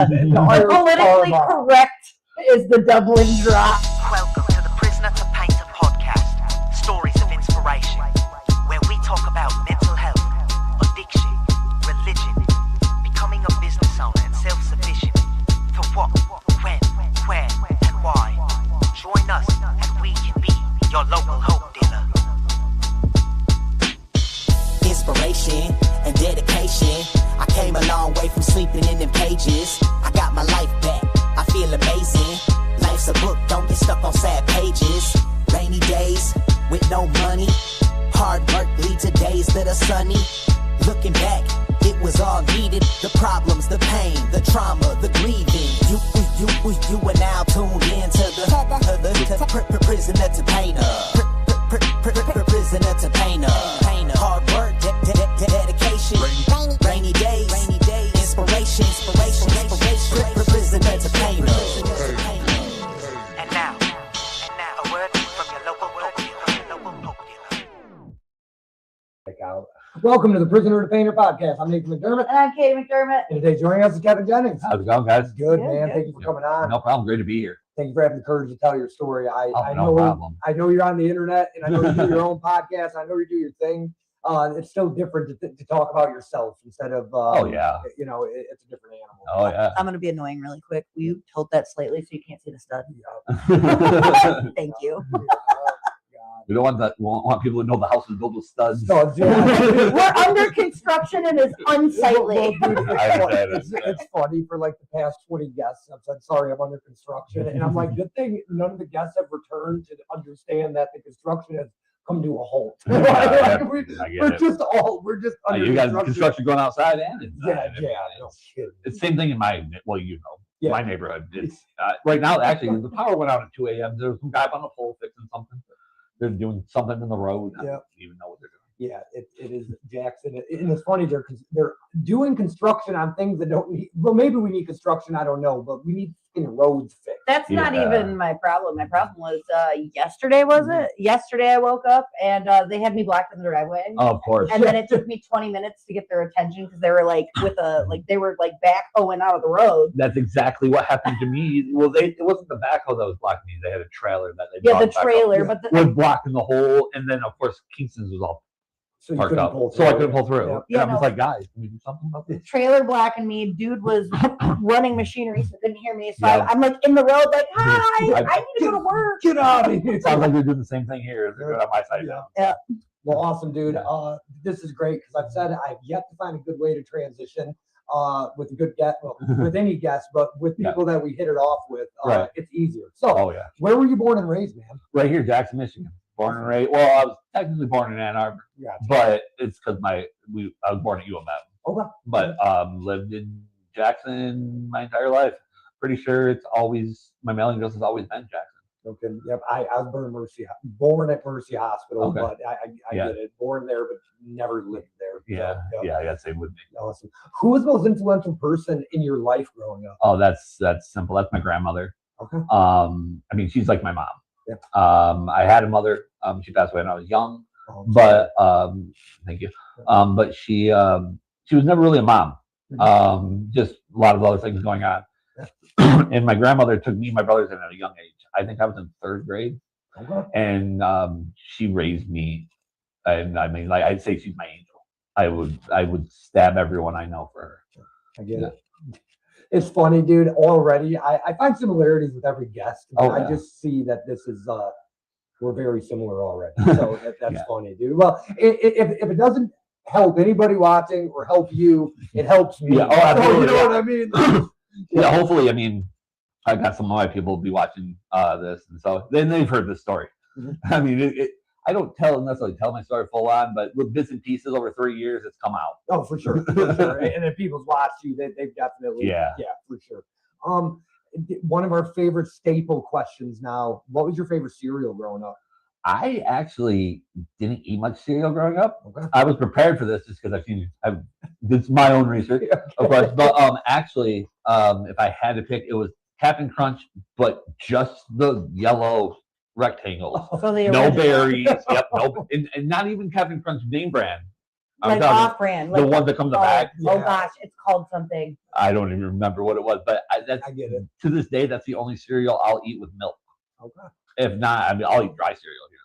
Politically correct is the Dublin drop. Welcome to the Prisoner2Painter Podcast, stories of inspiration, where we talk about mental health, addiction, religion, becoming a business owner and self-sufficient, for what, when, where, and why. Join us and we can be your local hope dealer. Inspiration and dedication. I came a long way from sleeping in them cages. I got my life back. I feel amazing. Life's a book, don't get stuck on sad pages. Rainy days with no money. Hard work leads to days that are sunny. Looking back, it was all needed. The problems, the pain, the trauma, the grieving. You are now tuned in to the Prisoner2Painter. Prisoner2Painter. Hard work, dedication. Rainy days, inspiration. Prisoner2Painter. And now, a word from your local hope dealer. Welcome to the Prisoner2Painter Podcast. I'm Nathan McDermott. And I'm Katie McDermott. And today joining us is Kevin Jennings. How's it going, guys? Good, Good, man. good. Thank you for coming on. No problem. Great to be here. Thank you for having the courage to tell your story. I No problem. know you're on the internet, and I know you do your own podcast. I know you do your thing. It's still different to talk about yourself instead of, it's a different animal. Oh, yeah. I'm going to be annoying really quick. Will you tilt that slightly so you can't see the stud? Thank you. We don't want people to know the house is built with studs. So, yeah. We're under construction and it's unsightly. It's funny for like the past 20 guests. I've said, sorry, I'm under construction. And I'm like, good thing none of the guests have returned to understand that the construction has come to a halt. We're just under You got construction going outside and inside. Yeah, no kidding. It's the same thing in my neighborhood. It's right now, actually, the power went out at 2 a.m. There's some guy on the pole fixing something. They're doing something in the road. I don't even know what they're doing. Yeah, it is Jackson. And it's funny, they're doing construction on things that don't need, well, maybe we need construction, I don't know, but we need roads fixed. That's not even my problem. My problem was yesterday, was it? Yesterday I woke up and they had me blocked in the driveway. Oh, of course. And then it took me 20 minutes to get their attention because they were like they were backhoeing out of the road. That's exactly what happened to me. Well, it wasn't the backhoe that was blocking me. They had a trailer that they the trailer, but was blocking the hole. And then, of course, Kingston's was all parked up, so I couldn't pull through. Yeah. And I was like, guys, can we do something about this? Trailer blocking me. Dude was running machinery, so couldn't hear me. So I'm like in the road, like, hi, I need to go to work. Get out of here. It sounds like they're doing the same thing here. They're doing it on my side now. Yeah. Well, awesome, dude. This is great because I've said I've yet to find a good way to transition with a good guest, with any guest, but with people that we hit it off with, it's easier. So, where were you born and raised, man? Right here, Jackson, Michigan. Born and raised. Well, I was technically born in Ann Arbor, but it's because I was born at UMM. Okay. But lived in Jackson my entire life. Pretty sure it's always my mailing address has always been Jackson. Okay. Yep. I was born at Mercy Hospital, but I get it. Born there, but never lived there. Yeah. So, yeah. That's same with me. Awesome. Who was the most influential person in your life growing up? Oh, that's simple. That's my grandmother. Okay. I mean, she's like my mom. Yeah. I had a mother. She passed away when I was young, but thank you. But she was never really a mom. Just a lot of other things going on. And my grandmother took me and my brothers in at a young age. I think I was in 3rd grade, and she raised me. And I mean, like I'd say she's my angel. I would stab everyone I know for her. I get it. It's funny, dude. Already, I find similarities with every guest. I just see that this is we're very similar already. So that's funny, dude. Well, if it doesn't help anybody watching or help you, it helps me. Yeah. Oh, absolutely. You know what I mean? Yeah. Hopefully, I mean, I got some of my people be watching this, and so then they've heard this story. Mm-hmm. I mean, I don't necessarily tell my story full on, but with bits and pieces over 3 years, it's come out. Oh, for sure. For sure. And if people's watched you, they've definitely, for sure. One of our favorite staple questions now, what was your favorite cereal growing up? I actually didn't eat much cereal growing up. Okay. I was prepared for this just because I did my own research, of course. But actually, if I had to pick, it was Captain Crunch, but just the yellow rectangles. So no berries. Yep. No, and not even Captain Crunch name brand. like off-brand. The ones that come in the bag. Oh gosh, it's called something. I don't even remember what it was, but I get it. To this day, that's the only cereal I'll eat with milk. Okay. If not, I mean, I'll eat dry cereal here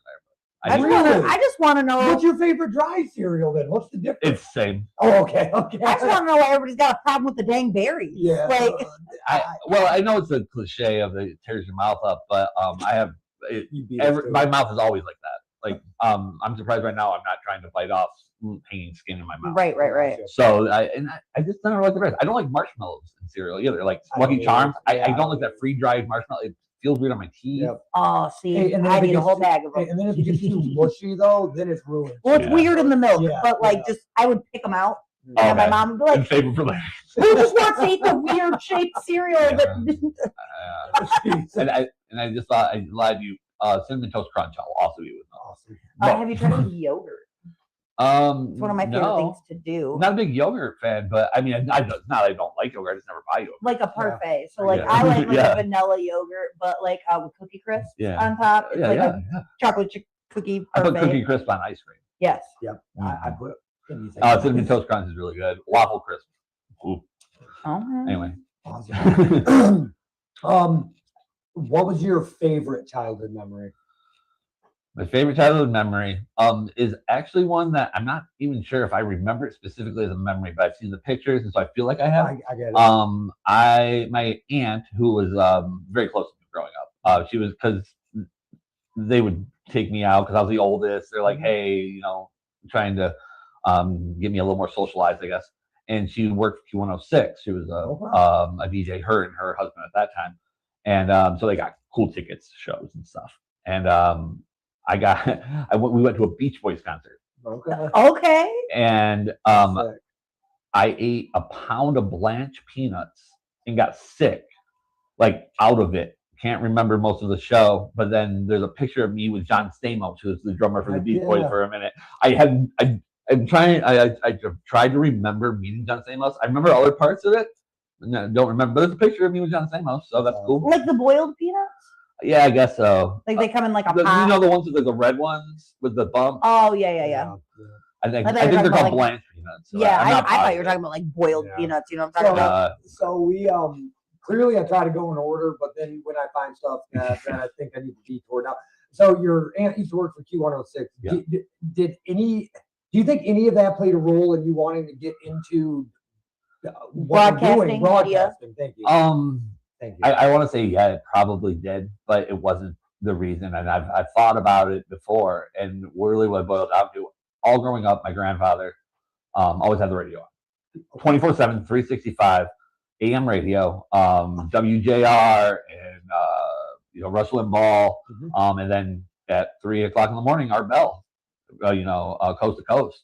and there. I just want to know. What's your favorite dry cereal then? What's the difference? It's the same. Oh, okay. I just want to know why everybody's got a problem with the dang berries. Yeah. Like, I know it's a cliche of it tears your mouth up, but I have my mouth is always like that. Like I'm surprised right now I'm not trying to bite off hanging skin in my mouth. Right. So I just don't like the rest. I don't like marshmallows in cereal either. Like Lucky Charms. I don't like that free-dried marshmallow. It feels weird on my teeth. Yep. Oh, see, and I need a whole bag of them. And then if it gets too mushy though, then it's ruined. Well, it's weird in the milk, but like I would pick them out. And my mom would be like, save them for later. Who just wants to eat the weird shaped cereal? And I just thought I lied to you. Cinnamon Toast Crunch I'll also eat with them. Awesome. Have you tried with yogurt? It's one of my favorite things to do. Not a big yogurt fan, but I mean, it's not that I don't like yogurt. I just never buy yogurt. Like a parfait. So like I like a vanilla yogurt, but like with Cookie Crisp on top. It's a chocolate cookie parfait. I put Cookie Crisp on ice cream. Yes. Yep. I put Cinnamon Toast Crunch is really good. Waffle Crisp. Ooh. Anyway. Awesome. What was your favorite childhood memory? My favorite childhood memory is actually one that I'm not even sure if I remember it specifically as a memory, but I've seen the pictures, and so I feel like I have. I get it. My aunt, who was very close to me growing up, she was, because they would take me out because I was the oldest. They're like, hey, trying to get me a little more socialized, I guess. And she worked for Q106. She was a DJ, her and her husband at that time. And so they got cool tickets to shows and stuff. And we went to a Beach Boys concert. Okay. And I ate a pound of Blanche peanuts and got sick, like out of it. Can't remember most of the show, but then there's a picture of me with John Stamos, who was the drummer for the Beach Boys for a minute. I tried to remember meeting John Stamos. I remember other parts of it. No, don't remember, but there's a picture of me with John Stamos, so that's cool. Like the boiled peanuts? Yeah, I guess so. Like they come in like a pot? You know the ones with the red ones with the bump? Oh, yeah. I think they're called Blanche peanuts. So I thought you were talking about like boiled peanuts. You know what I'm talking about? So we clearly I try to go in order, but then when I find stuff that I think I need to detour now. So your aunt used to work for Q106. Yeah. Do you think any of that played a role in you wanting to get into broadcasting? Thank you. Thank you. I want to say it probably did, but it wasn't the reason. And I've thought about it before, and really what it boiled down to, all growing up, my grandfather always had the radio on, 24/7, 365 AM radio, WJR, and Rush Limbaugh, and then at 3 o'clock in the morning, Art Bell, coast to coast,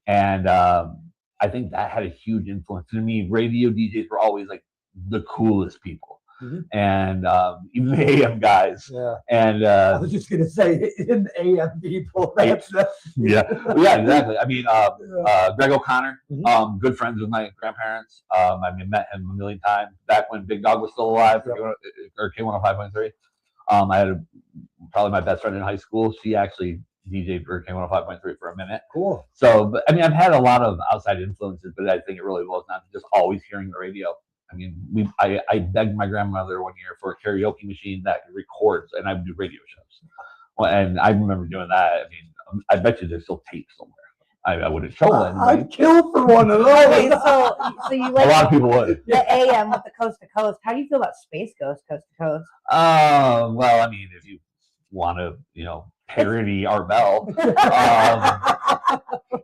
and I think that had a huge influence. To me, radio DJs were always like the coolest people. And even the AM guys. Yeah. And I was just gonna say, in the AM people. Yeah, exactly. I mean, Greg O'Connor, good friends with my grandparents. Met him a million times back when Big Dog was still alive, or K105.3. I had probably my best friend in high school. She actually DJ'd for K105.3 for a minute. Cool. So, but I mean, I've had a lot of outside influences, but I think it really boils down to just always hearing the radio. I mean, I begged my grandmother one year for a karaoke machine that records, and I would do radio shows. Well, and I remember doing that. I mean, I bet you there's still tapes somewhere. I wouldn't show them. I'd kill for one of those. Okay, so you like a lot of people would. The AM with the coast to coast. How do you feel about Space Ghost coast to coast? Well, I mean, if you want to, parody Art Bell,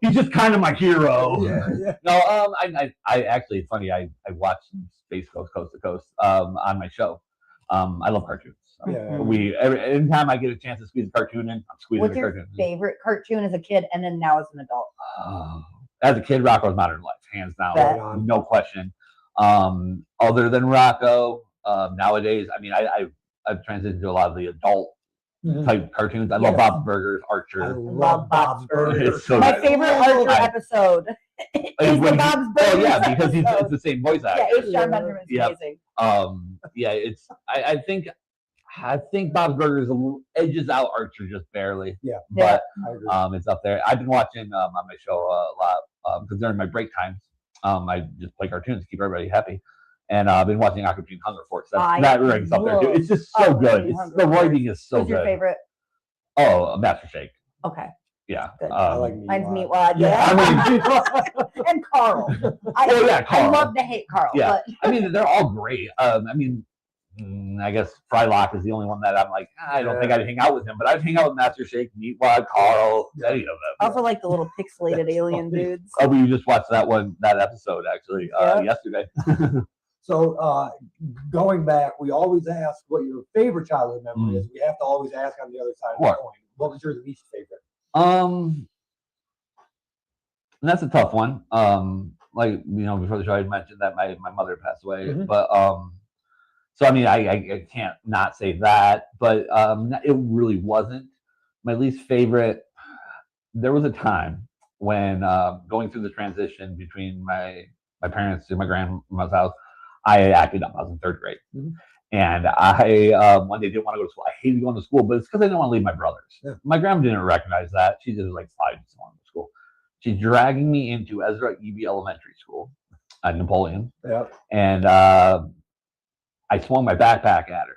he's just kind of my hero. Yeah. No, I actually, it's funny. I watched Space Ghost coast to coast on my show. I love cartoons. Anytime I get a chance to squeeze a cartoon in, I'm squeezing a cartoon. What's your favorite cartoon as a kid and then now as an adult? As a kid, Rocko's Modern Life, hands down, no question. Other than Rocko, nowadays, I mean, I've transitioned to a lot of the adult type cartoons. I love Bob's Burgers, Archer. I love Bob's Burgers. So my favorite Archer episode is the Bob's Burgers. Oh yeah, because it's the same voice actor. Yeah, H. John Benjamin's amazing. I think Bob's Burgers edges out Archer just barely. Yeah. But it's up there. I've been watching on my show a lot because during my break times, I just play cartoons to keep everybody happy. And I've been watching Aqua Teen Hunger Force. That ranks up there too. It's just so good. The writing is so good. Who's your favorite? Oh, Master Shake. Okay. Yeah. I like mine's Meatwad. Yeah. And Carl. Carl. I love to hate Carl. Yeah. But... I mean, they're all great. I mean, I guess Frylock is the only one that I'm like, I don't think I'd hang out with him, but I'd hang out with Master Shake, Meatwad, Carl, any of them. I also like the little pixelated alien dudes. Oh, we just watched that episode actually yesterday. So going back, we always ask what your favorite childhood memory is. We have to always ask on the other side of the coin. What was your least favorite? That's a tough one. Like, before the show I mentioned that my mother passed away, but so I mean I can't not say that, but it really wasn't my least favorite. There was a time when going through the transition between my parents to my grandma's house, I acted up. I was in 3rd grade. And I one day didn't want to go to school. I hated going to school, but it's because I didn't want to leave my brothers. My grandma didn't recognize that. She just like sliding on to school. She's dragging me into Ezra Eby Elementary School at Napoleon. And I swung my backpack at her.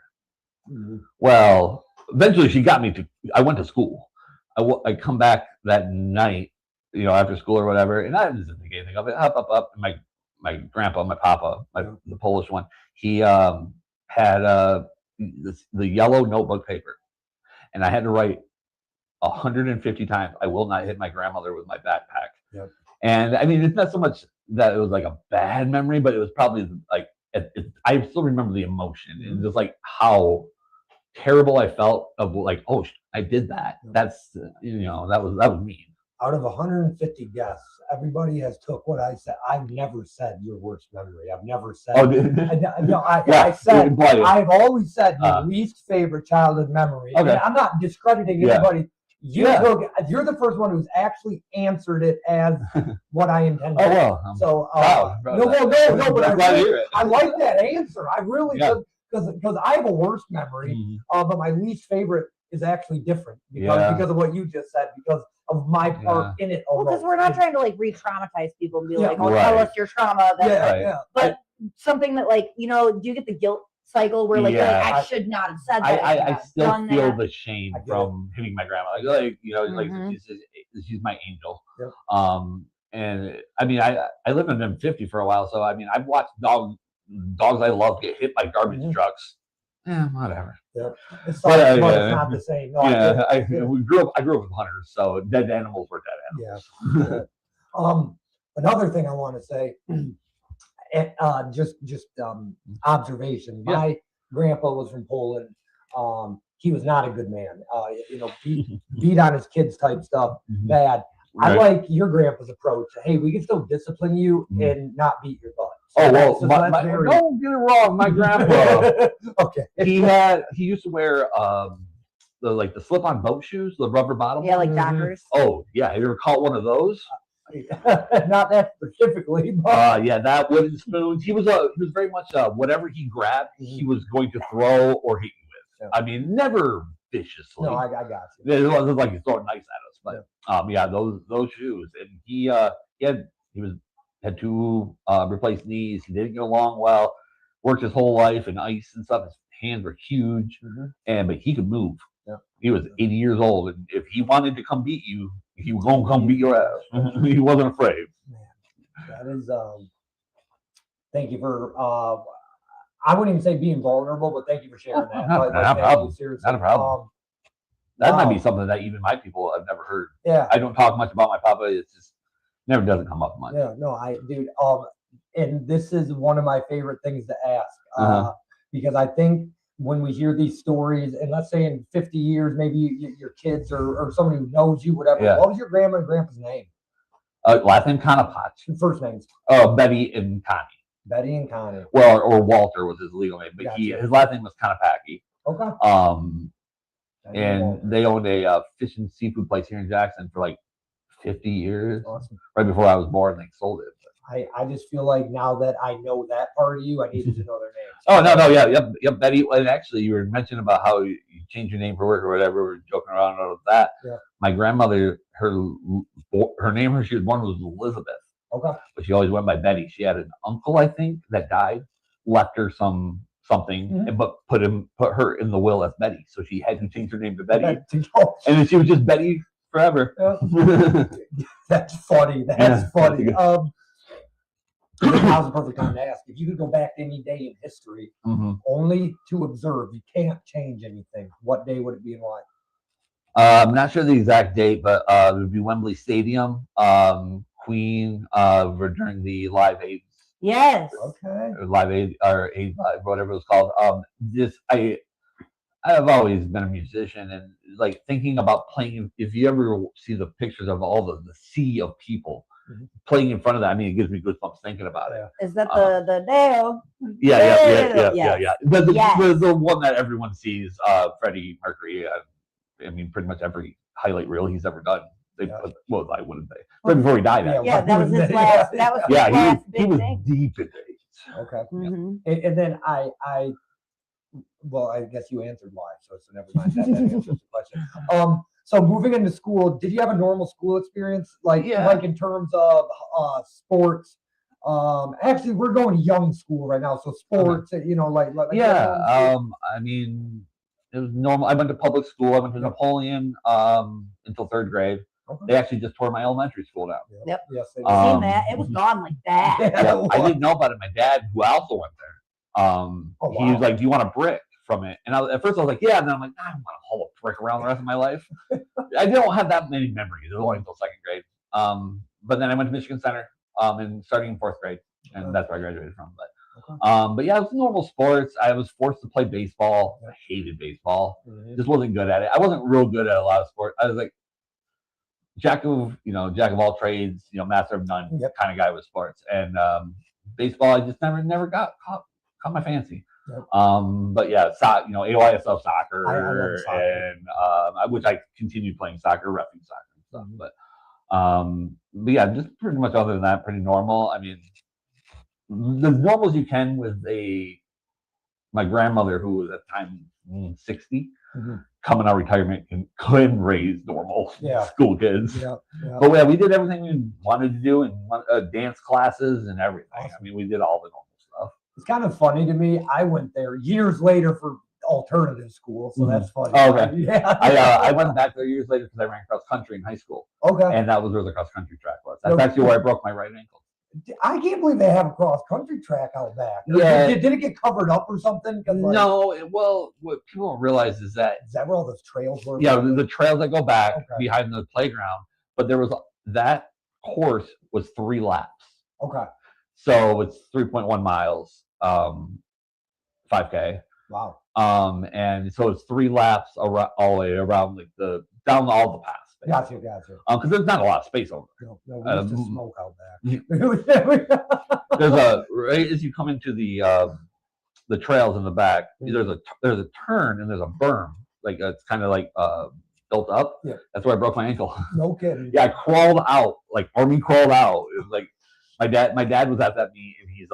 Well, eventually she got me I went to school. I come back that night, after school or whatever, and I didn't think anything of it. Up. And my grandpa, my papa, the Polish one, he had the yellow notebook paper, and I had to write 150 times, "I will not hit my grandmother with my backpack." And I mean, it's not so much that it was like a bad memory, but it was probably like I still remember the emotion and just like how terrible I felt of like, oh, I did that. That's that was mean. Out of 150 guests, everybody has took what I said. I've never said your worst memory. I've never said. I said. I've always said your least favorite childhood memory. Okay. And I'm not discrediting anybody. You're the first one who's actually answered it as what I intended. Oh well. So no. But I like that answer. I really because I have a worst memory, but my least favorite is actually different because of what you just said, because of my part in it. Well, because we're not trying to like re-traumatize people and be like, "Oh, tell us your trauma." But something that like do you get the guilt cycle where like, I should not have said that? I still feel the shame from hitting my grandma. Like she's my angel. And I mean, I lived in M50 for a while, so I mean, I've watched dogs I love get hit by garbage trucks. Yeah, whatever. It's not the same. No, I grew up with hunters, so dead animals were dead animals. Another thing I want to say, just observation. My grandpa was from Poland. He was not a good man. Beat on his kids type stuff, bad. I like your grandpa's approach. Hey, we can still discipline you and not beat your butt. So don't get it wrong. My grandpa, he used to wear the slip-on boat shoes, the rubber bottom. Yeah, like Dockers. Oh yeah, you ever caught one of those? Not that specifically, but that wooden spoons. He was very much whatever he grabbed, he was going to throw or hit you with. I mean, never viciously. No, I got you. It wasn't like he's throwing knives at us, but those shoes, and he had 2 replaced knees. He didn't get along well. Worked his whole life in ice and stuff. His hands were huge, but he could move. He was 80 years old, and if he wanted to come beat you, he was gonna come beat your ass. He wasn't afraid. Man, that is. Thank you for. I wouldn't even say being vulnerable, but thank you for sharing that. Not a problem. Not a problem. That might be something that even my people have never heard. Yeah. I don't talk much about my papa. It's just never doesn't come up much. Yeah, no, and this is one of my favorite things to ask because I think when we hear these stories, and let's say in 50 years, maybe your kids or somebody who knows you, whatever. What was your grandma and grandpa's name? Last name Conopatch. First names? Betty and Connie. Betty and Connie. Well, or Walter was his legal name, but his last name was Conopacki. Okay. And they owned a fish and seafood place here in Jackson for like 50 years. Awesome. Right before I was born, they sold it. I just feel like now that I know that part of you, I needed to know their names. Oh, no, yep, Betty. And actually, you were mentioning about how you changed your name for work or whatever. We were joking around about that. Yeah. My grandmother, her name, she was born was Elizabeth. Okay. But she always went by Betty. She had an uncle, I think, that died, left her something, but put her in the will as Betty. So she had to change her name to Betty. And then she was just Betty forever. That's funny. That's funny. Now's the perfect time to ask. If you could go back to any day in history, only to observe, you can't change anything, what day would it be and why? I'm not sure the exact date, but it would be Wembley Stadium, Queen, during the Live Aid. Yes. Okay. Live Aid or Aid Live, whatever it was called. I've always been a musician, and like thinking about playing. If you ever see the pictures of all the sea of people playing in front of that, I mean, it gives me goosebumps thinking about it. Is that the Dale? Yeah. The one that everyone sees, Freddie Mercury. I mean, pretty much every highlight reel he's ever done. Why wouldn't they? Right before he died. Yeah, that was his last. That was his last big he was thing. deep in days. Okay. And then well, I guess you answered why, so never mind. That answers the question. So moving into school, did you have a normal school experience, like in terms of sports? Actually, we're going to young school right now, so sports, I mean, it was normal. I went to public school. I went to Napoleon until third grade. Okay. They actually just tore my elementary school down. Yep. Yes, I've seen that. It was gone like that. I didn't know about it. My dad, who also went there, he was like, "Do you want a brick from it?" And at first I was like, "Yeah." And then I'm like, "I don't want to haul a brick around the rest of my life." I don't have that many memories. It was only until second grade. But then I went to Michigan Center, and starting in fourth grade, and that's where I graduated from. But yeah, it was normal sports. I was forced to play baseball. I hated baseball. Just wasn't good at it. I wasn't real good at a lot of sports. I was like jack of all trades, master of none kind of guy with sports. And baseball, I just never got caught my fancy. But yeah, AYSL soccer, and which I continued playing soccer, reffing soccer and stuff. But yeah, just pretty much other than that, pretty normal. I mean, as normal as you can with my grandmother, who was at the time 60, coming out of retirement, and couldn't raise normal school kids. But yeah, we did everything we wanted to do, and dance classes and everything. Awesome. I mean, we did all the normal stuff. It's kind of funny to me. I went there years later for alternative school, so that's funny. Okay. Yeah. I went back there years later because I ran cross country in high school. Okay. And that was where the cross country track was. That's actually where I broke my right ankle. I can't believe they have a cross country track out back. Yeah. Did it get covered up or something? No. Well, what people don't realize is that where all those trails were? Yeah, the trails that go back behind the playground. But that course was 3 laps. Okay. So it's 3.1 miles, 5K. Wow. And so it's 3 laps all the way around, like down all the paths. Gotcha. Because there's not a lot of space over there. No, we used to smoke out back. There's right as you come into the trails in the back, there's a turn and there's a berm, like it's kind of like built up. Yeah. That's where I broke my ankle. No kidding. Yeah, I crawled out, like army crawled out. It was like my dad was at that meet, and he's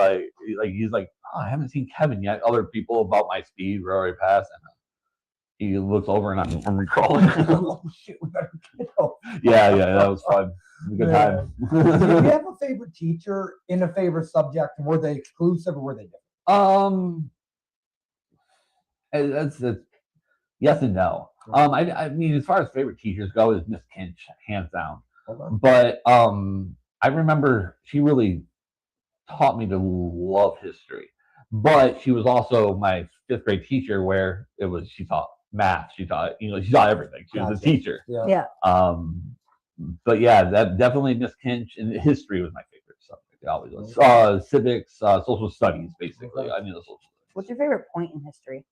like, oh, I haven't seen Kevin yet. Other people about my speed were already past, and he looks over and I'm recrawling. Oh shit, we better get out. Yeah, that was fun. It was a good time. Do you have a favorite teacher in a favorite subject, and were they exclusive or were they different? That's yes and no. I mean, as far as favorite teachers go, is Miss Kinch, hands down. Okay. But I remember she really taught me to love history. But she was also my 5th grade teacher, where she taught math, she taught English, she taught everything. She was a teacher. Yeah. But yeah, that definitely Miss Kinch, and history was my favorite subject. It always was. Civics, social studies, basically. I mean, the social studies. What's your favorite point in history?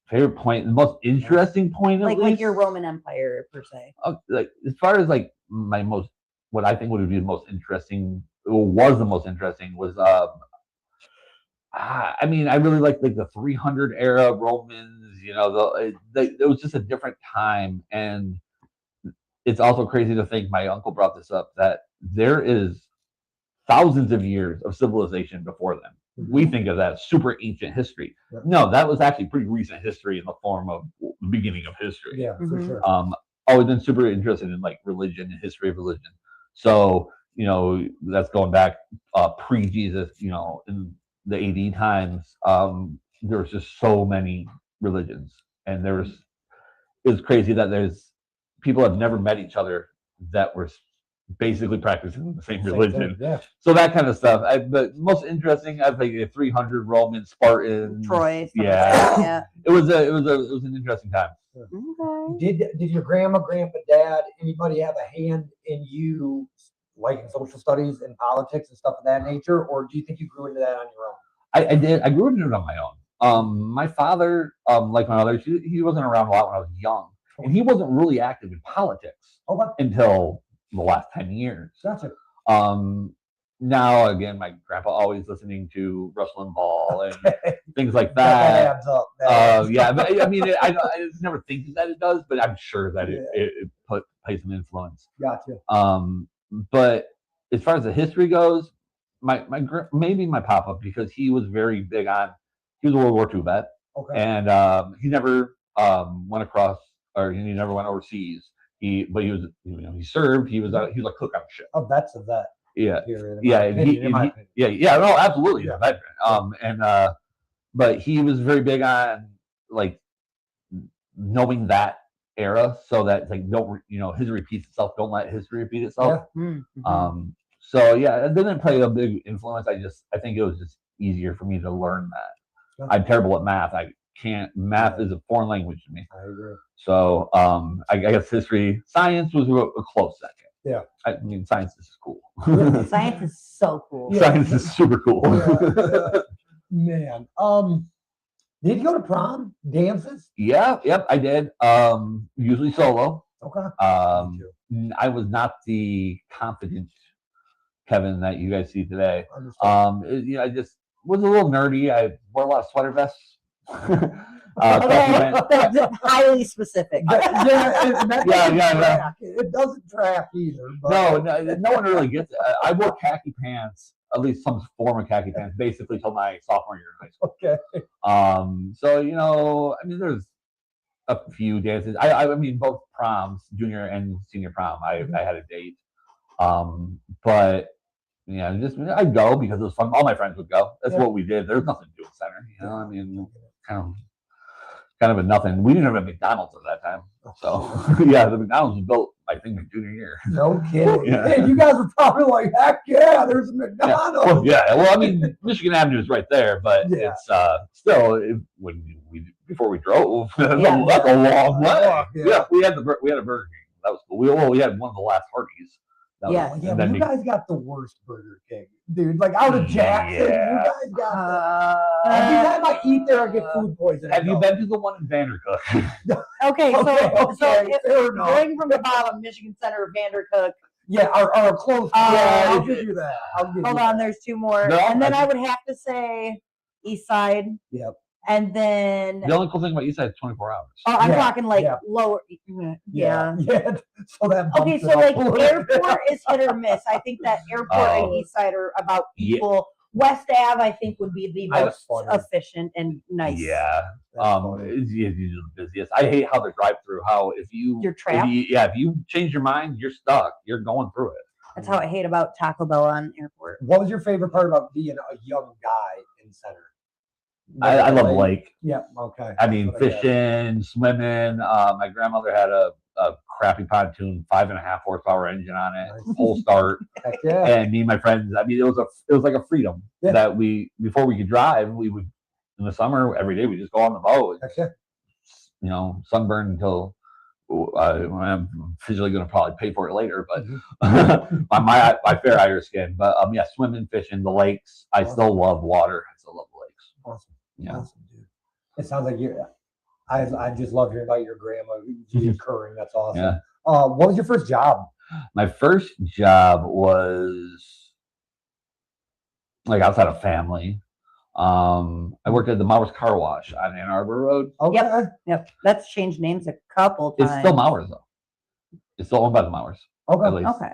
Favorite point, the most interesting point, like your Roman Empire per se. Like as far as like what I think would be the most interesting, or was the most interesting, was I mean, I really like the 300 era Romans. It was just a different time, and it's also crazy to think. My uncle brought this up, that there is thousands of years of civilization before them. We think of that super ancient history. No, that was actually pretty recent history in the form of the beginning of history. Yeah, for sure. always been super interested in like religion and history of religion. So, that's going back pre-Jesus, in the AD times, there was just so many religions. And it was crazy that there's people have never met each other that were basically practicing the same religion. Yeah. So that kind of stuff. But most interesting, I think 300 Roman Spartans. Troy. Yeah. It was an interesting time. Okay. Did your grandma, grandpa, dad, anybody have a hand in you liking social studies and politics and stuff of that nature, or do you think you grew into that on your own? I did. I grew into it on my own. My father, like my mother, he wasn't around a lot when I was young, and he wasn't really active in politics until the last 10 years. Gotcha. Now again, my grandpa always listening to Rush Limbaugh and things like that. That adds up. Yeah, but I mean, I never think that it does, but I'm sure that it plays some influence. Gotcha. But as far as the history goes, maybe my papa, because he was very big on. He was a World War II vet, and he never went across, or he never went overseas. He served. He was a cook on ship. Oh, that's a vet. Yeah, Yeah. No, absolutely, a veteran. But he was very big on like knowing that era, so that like history repeats itself. Don't let history repeat itself. Yeah. Mm-hmm. So yeah, it didn't play a big influence. I think it was just easier for me to learn that. I'm terrible at math. Math is a foreign language to me. I agree. So I guess science was a close second. Yeah. I mean, science is cool. Science is so cool. Yeah. Science is super cool. Man. Did you go to prom dances? Yeah, yep, I did. Usually solo. Okay. I was not the confident Kevin that you guys see today. I just was a little nerdy. I wore a lot of sweater vests. That's highly specific. Yeah. It doesn't track either. But... No one really gets it. I wore khaki pants, at least some form of khaki pants, basically till my sophomore year in high school. Okay. So I mean, there's a few dances. I mean, both proms, junior and senior prom, I had a date. But yeah, I'd go because it was fun. All my friends would go. That's what we did. There was nothing to do in center. I mean, kind of a nothing. We didn't have a McDonald's at that time. So yeah, the McDonald's was built, I think, my junior year. No kidding. Yeah. Hey, you guys were probably like, heck yeah, there's a McDonald's. Well, I mean, Michigan Avenue is right there, but it's still before we drove. That's a long way. Yeah, we had a Burger King. That was cool. We had one of the last Hardee's. You guys got the worst Burger King, dude. Like out of Jackson, you guys got every time I eat there, I get food poisoning. Have you been to the one in Vandercook? Okay, so if going from the bottom, Michigan Center, Vandercook. Yeah, are close. I'll give you that. Hold on, there's two more, and then I would have to say East Side. Yep. And then the only cool thing about East Side is 24 hours. Oh, I'm talking like lower. Yeah. So that. Okay, so like airport is hit or miss. I think that airport and East Side are about equal. Yeah. West Ave, I think, would be the most efficient and nice. Yeah. It's usually the busiest. I hate how they drive through. How you're trapped. If you change your mind, you're stuck. You're going through it. That's how I hate about Taco Bell on airport. What was your favorite part about being a young guy in center? I love the lake. Yeah, okay. I mean, fishing, swimming. My grandmother had a crappy pontoon, 5.5 horsepower engine on it, full start. Heck yeah. And me and my friends, I mean, it was like a freedom that before we could drive, we would, in the summer, every day, we just go on the boat. Heck yeah. Sunburn until I'm physically going to probably pay for it later, but my fair Irish skin. But swimming, fishing, the lakes. I still love water. I still love the lakes. Awesome. Yeah. Awesome, dude. It sounds like I just love hearing about your grandma reoccurring. That's awesome. Yeah. What was your first job? My first job was like outside of family. I worked at the Mowers Car Wash on Ann Arbor Road. Okay. Yep. That's changed names a couple times. It's still Mowers though. It's still owned by the Mowers. Okay. At least. Okay.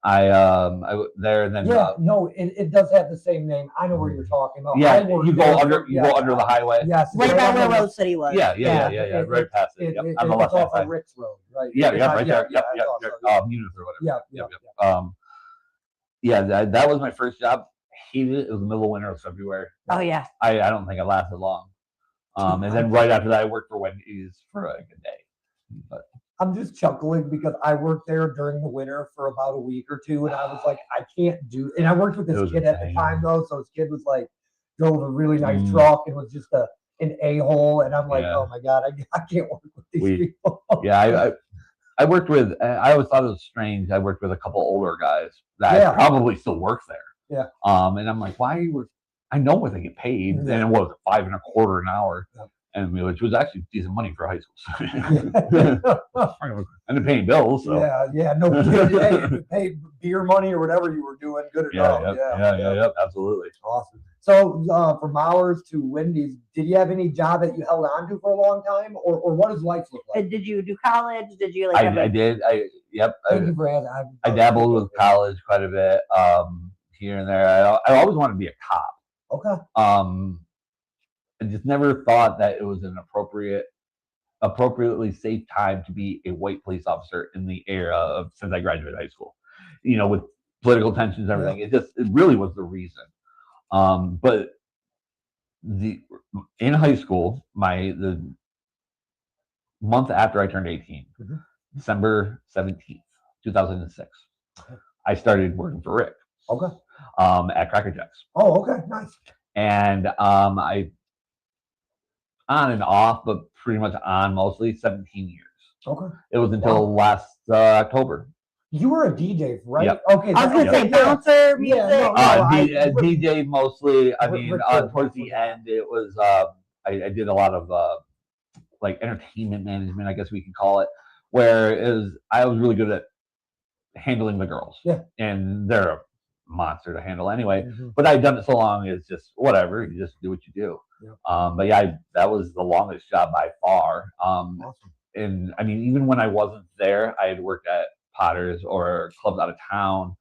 there and then no, it does have the same name. I know where you're talking about. Yeah, you go under the highway. Yes, right by where Rose City was. Yeah, right past it. Yep, on the left hand side. Rick's Road, right? Yeah, right there. Yep. Munich or whatever. Yep. That was my first job. Hated it. It was the middle of winter. It was February. Oh yeah. I don't think I lasted long. And then right after that, I worked for Wendy's for like a day. But I'm just chuckling because I worked there during the winter for about a week or two, and I was like, I can't do. And I worked with this kid at the time though, so his kid was like, drove a really nice truck and was just an a-hole, and I'm like, oh my god, I can't work with these people. I worked with. I always thought it was strange. I worked with a couple older guys that probably still work there. Yeah. And I'm like, why are you? I know what they get paid, and it was $5.25 an hour. And which was actually decent money for high school. And they're paying bills. So. No kidding. You paid beer money or whatever you were doing, good enough. Yeah, absolutely. Awesome. So from ours to Wendy's, did you have any job that you held on to for a long time, or what does life look like? Did you do college? Did you I did. Thank you for asking. I dabbled with college quite a bit, here and there. I always wanted to be a cop. Okay. I just never thought that it was an appropriately safe time to be a white police officer in the era of since I graduated high school. With political tensions and everything, it really was the reason. But in high school, the month after I turned 18, December 17th, 2006, I started working for Rick. Okay. At Cracker Jacks. Oh, okay, nice. And I on and off, but pretty much on mostly 17 years. Okay. It was until last October. You were a DJ, right? Yep. Okay. I was going to say bouncer, music. DJ mostly. I mean, towards the end, it was, I did a lot of like entertainment management, I guess we can call it, where I was really good at handling the girls. Yeah. And they're a monster to handle anyway. But I'd done it so long, it's just whatever. You just do what you do. Yeah. But yeah, that was the longest job by far. Awesome. And I mean, even when I wasn't there, I had worked at Potter's or clubs out of town,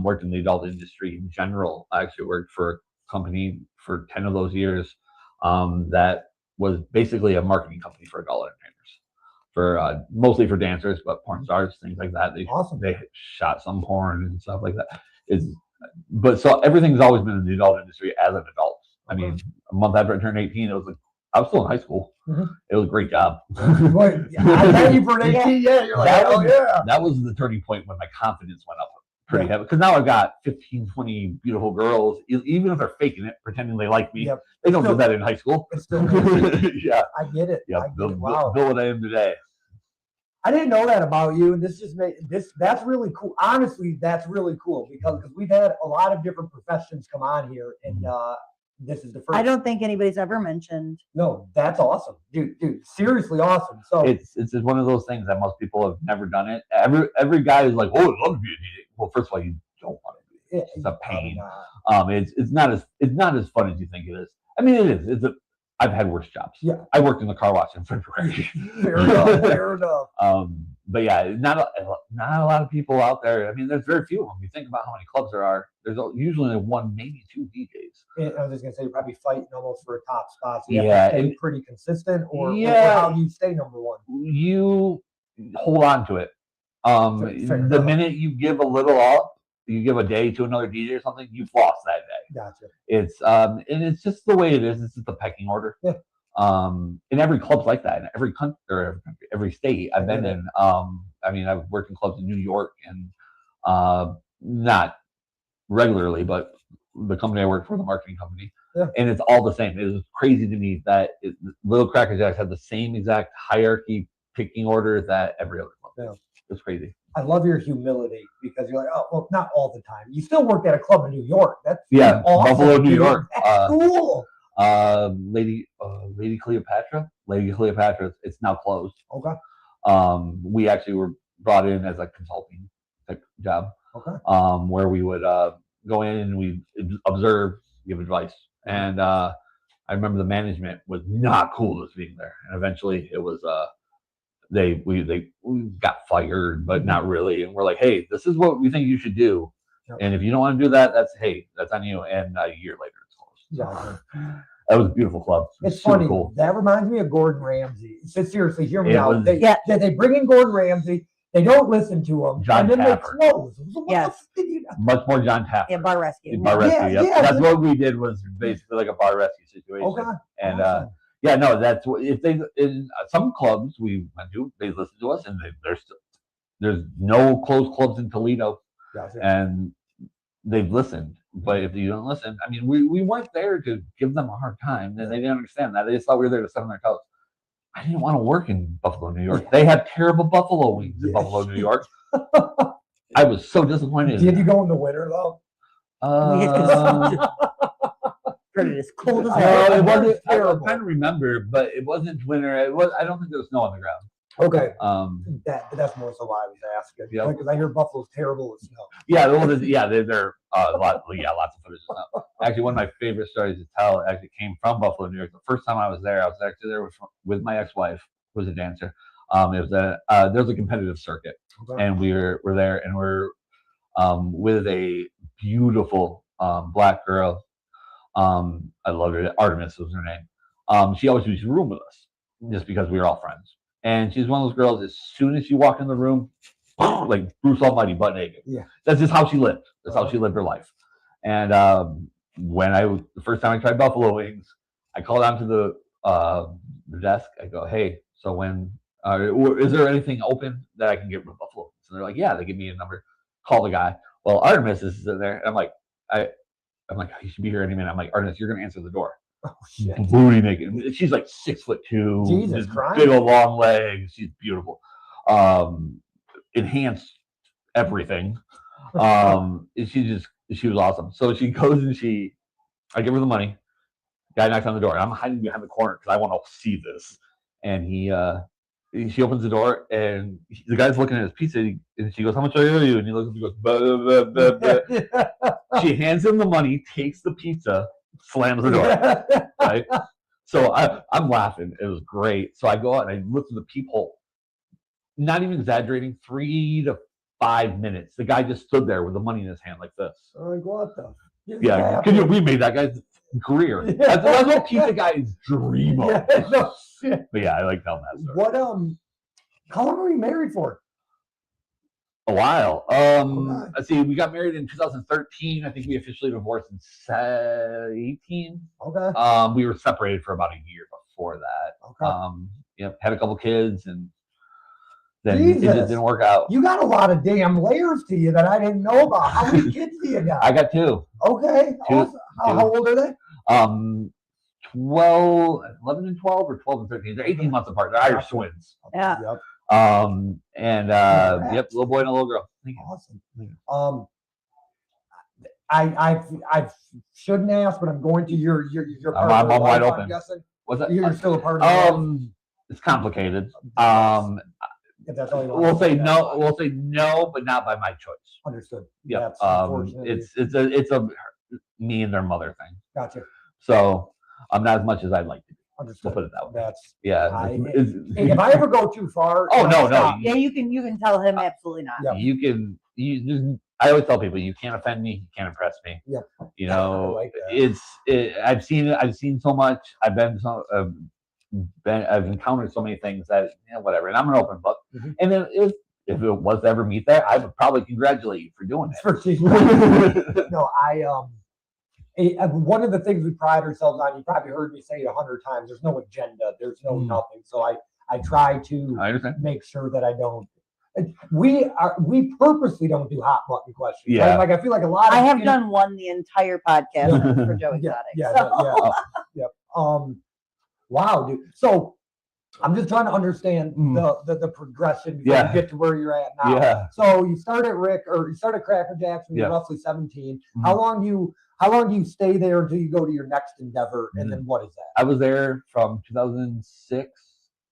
worked in the adult industry in general. I actually worked for a company for 10 of those years that was basically a marketing company for adult entertainers, for mostly for dancers, but porn stars, things like that. They shot some porn and stuff like that. But so everything's always been in the adult industry as an adult. I mean, a month after I turned 18, it was like, I was still in high school. It was a great job. I bet you for 18, you're like, that was the turning point when my confidence went up pretty heavy. Because now I've got 15, 20 beautiful girls, even if they're faking it, pretending they like me. They don't do that in high school. It's still I get it. Yeah, build what I am today. I didn't know that about you, and this just made that's really cool. Honestly, that's really cool because we've had a lot of different professions come on here, and this is the first. I don't think anybody's ever mentioned. No, that's awesome, dude. Seriously awesome. So it's just one of those things that most people have never done it. Every guy is like, oh, I'd love to be a DJ. Well, first of all, you don't want to do it. It's a pain. It's not as fun as you think it is. I mean, it is. I've had worse jobs. Yeah, I worked in the car wash in February. Fair enough. But yeah, not a lot of people out there. I mean, there's very few of them. You think about how many clubs there are. There's usually one, maybe two DJs. And I was just gonna say, you're probably fighting almost for a top spot. So and pretty consistent, or how do you stay number one? You hold on to it. The minute you give a little up, you give a day to another DJ or something, you've lost that day. Gotcha. It's and it's just the way it is. It's just the pecking order. Yeah. And every club's like that in every country or every state I've been in. I mean, I've worked in clubs in New York and not regularly, but the company I work for, the marketing company, and it's all the same. It was crazy to me that Little Cracker Jacks had the same exact hierarchy picking order that every other club. Yeah. It's crazy. I love your humility because you're like, oh, well, not all the time. You still worked at a club in New York. That's awesome, Buffalo, New York. That's cool. Lady Cleopatra. Lady Cleopatra. It's now closed. Okay. We actually were brought in as a consulting type job. Okay. Where we would go in and we observe, give advice, and I remember the management was not cool with being there, and eventually it was we got fired, but not really. And we're like, hey, this is what we think you should do. Yep. And if you don't want to do that, that's on you. And a year later, it's closed. Yeah. That was a beautiful club. It's funny. Cool. That reminds me of Gordon Ramsay. So seriously, hear me out. They bring in Gordon Ramsay. They don't listen to him. John and then Tapper. They close. Yes. Much more John Tapper. Yeah, bar rescue. Bar rescue. Yep. That's what we did, was basically like a bar rescue situation. Okay. And awesome. That's what, if they, in some clubs we went to, they listened to us, and there's no closed clubs in Toledo. Gotcha. And they've listened. But if you don't listen, I mean, we weren't there to give them a hard time. And they didn't understand that. They just thought we were there to sit on their couch. I didn't want to work in Buffalo, New York. They had terrible buffalo wings in Buffalo, New York. I was so disappointed. Did you go in the winter though? It's cold as hell. It wasn't. I was trying to remember, but it wasn't winter. It was. I don't think there was snow on the ground. Okay. That's more so why I was asking. Yeah. Because I hear Buffalo's terrible with snow. Yeah. Well, they're lots of footage of snow. Actually, one of my favorite stories to tell actually came from Buffalo, New York. The first time I was there actually there with my ex-wife, who was a dancer. There's a competitive circuit, okay. And we're there, and we're with a beautiful black girl. I loved her. Artemis was her name. She always used to room with us just because we were all friends. And she's one of those girls, as soon as you walk in the room, like Bruce Almighty, butt naked. Yeah. That's just how she lived. That's how she lived her life. And the first time I tried buffalo wings, I called down to the desk. I go, hey, so when, is there anything open that I can get with buffalo wings? And they're like, yeah. They give me a number. Call the guy. Well, Artemis is in there. And I'm like, you should be here any minute. I'm like, Artemis, you're going to answer the door. Oh, shit. Booty naked. She's like 6'2". Jesus Christ. Big old long legs. She's beautiful. Enhanced everything. She was awesome. So she goes and I give her the money. Guy knocks on the door. I'm hiding behind the corner because I want to see this. And she opens the door, and the guy's looking at his pizza, and she goes, how much I owe you? And he looks and goes, blah, blah, blah, blah. She hands him the money, takes the pizza, slams the door. Right? So I'm laughing. It was great. So I go out and I look through the peephole. Not even exaggerating, 3 to 5 minutes. The guy just stood there with the money in his hand like this. Like, what the? Yeah, we made that guy's career. That's what pizza guys dream of. Yeah, no shit. But yeah, I like telling that story. What how long were you married for? A while. Let's see, we got married in 2013. I think we officially divorced in 2018. Okay. We were separated for about a year before that. Okay. Had a couple kids, and then it just didn't work out. You got a lot of damn layers to you that I didn't know about. How many kids do you got? I got 2. Okay. Two. How old are they? 11 and 12, or 12 and 13. They're 18 months apart. They're Irish twins. Yeah. Yep. Little boy and a little girl. Awesome. I shouldn't ask, but I'm going to your part. I'm wide open. I'm guessing. What's that? You're still a part of it's complicated. If that's all you want we'll say no. We'll say no, but not by my choice. Understood. Yeah. It's a me and their mother thing. Gotcha. So I'm not as much as I'd like to be. Understood. We'll put it that way. That's if I ever go too far. Oh no. Yeah, you can tell him absolutely not. Yeah. You can. I always tell people, you can't offend me, you can't impress me. Yeah. You know, like that. I've seen so much. I've encountered so many things that whatever, and I'm an open book. Mm-hmm. And then if it was to ever meet that, I would probably congratulate you for doing it. No, one of the things we pride ourselves on, you probably heard me say it 100 times, there's no agenda, there's no nothing. So I try to make sure that I don't. We purposely don't do hot button questions. Yeah. Right? Like I feel like a lot of I have done one the entire podcast for Joe Exotic. Yeah. Wow, dude. So I'm just trying to understand the progression before you get to where you're at now. Yeah. So you started Cracker Jacks when you're roughly 17. Mm-hmm. How long do you stay there until you go to your next endeavor? And then what is that? I was there from 2006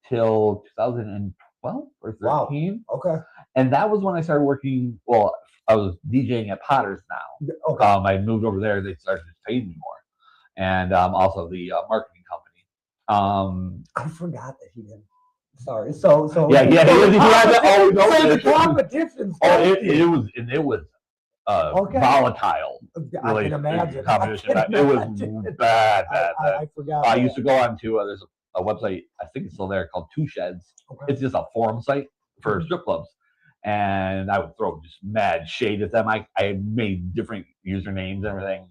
till 2012 or 13. Wow. Okay. And that was when I started working. Well, I was DJing at Potter's now. Okay. I moved over there. They started paying me more, and also the marketing company. I forgot that he did. Sorry. So yeah. He had that always so the open. competition's It was volatile. I can imagine. Competition. It was bad. I forgot. I used to go on to there's a website, I think it's still there, called Two Sheds. Okay. It's just a forum site for strip clubs. And I would throw just mad shade at them. I made different usernames and everything.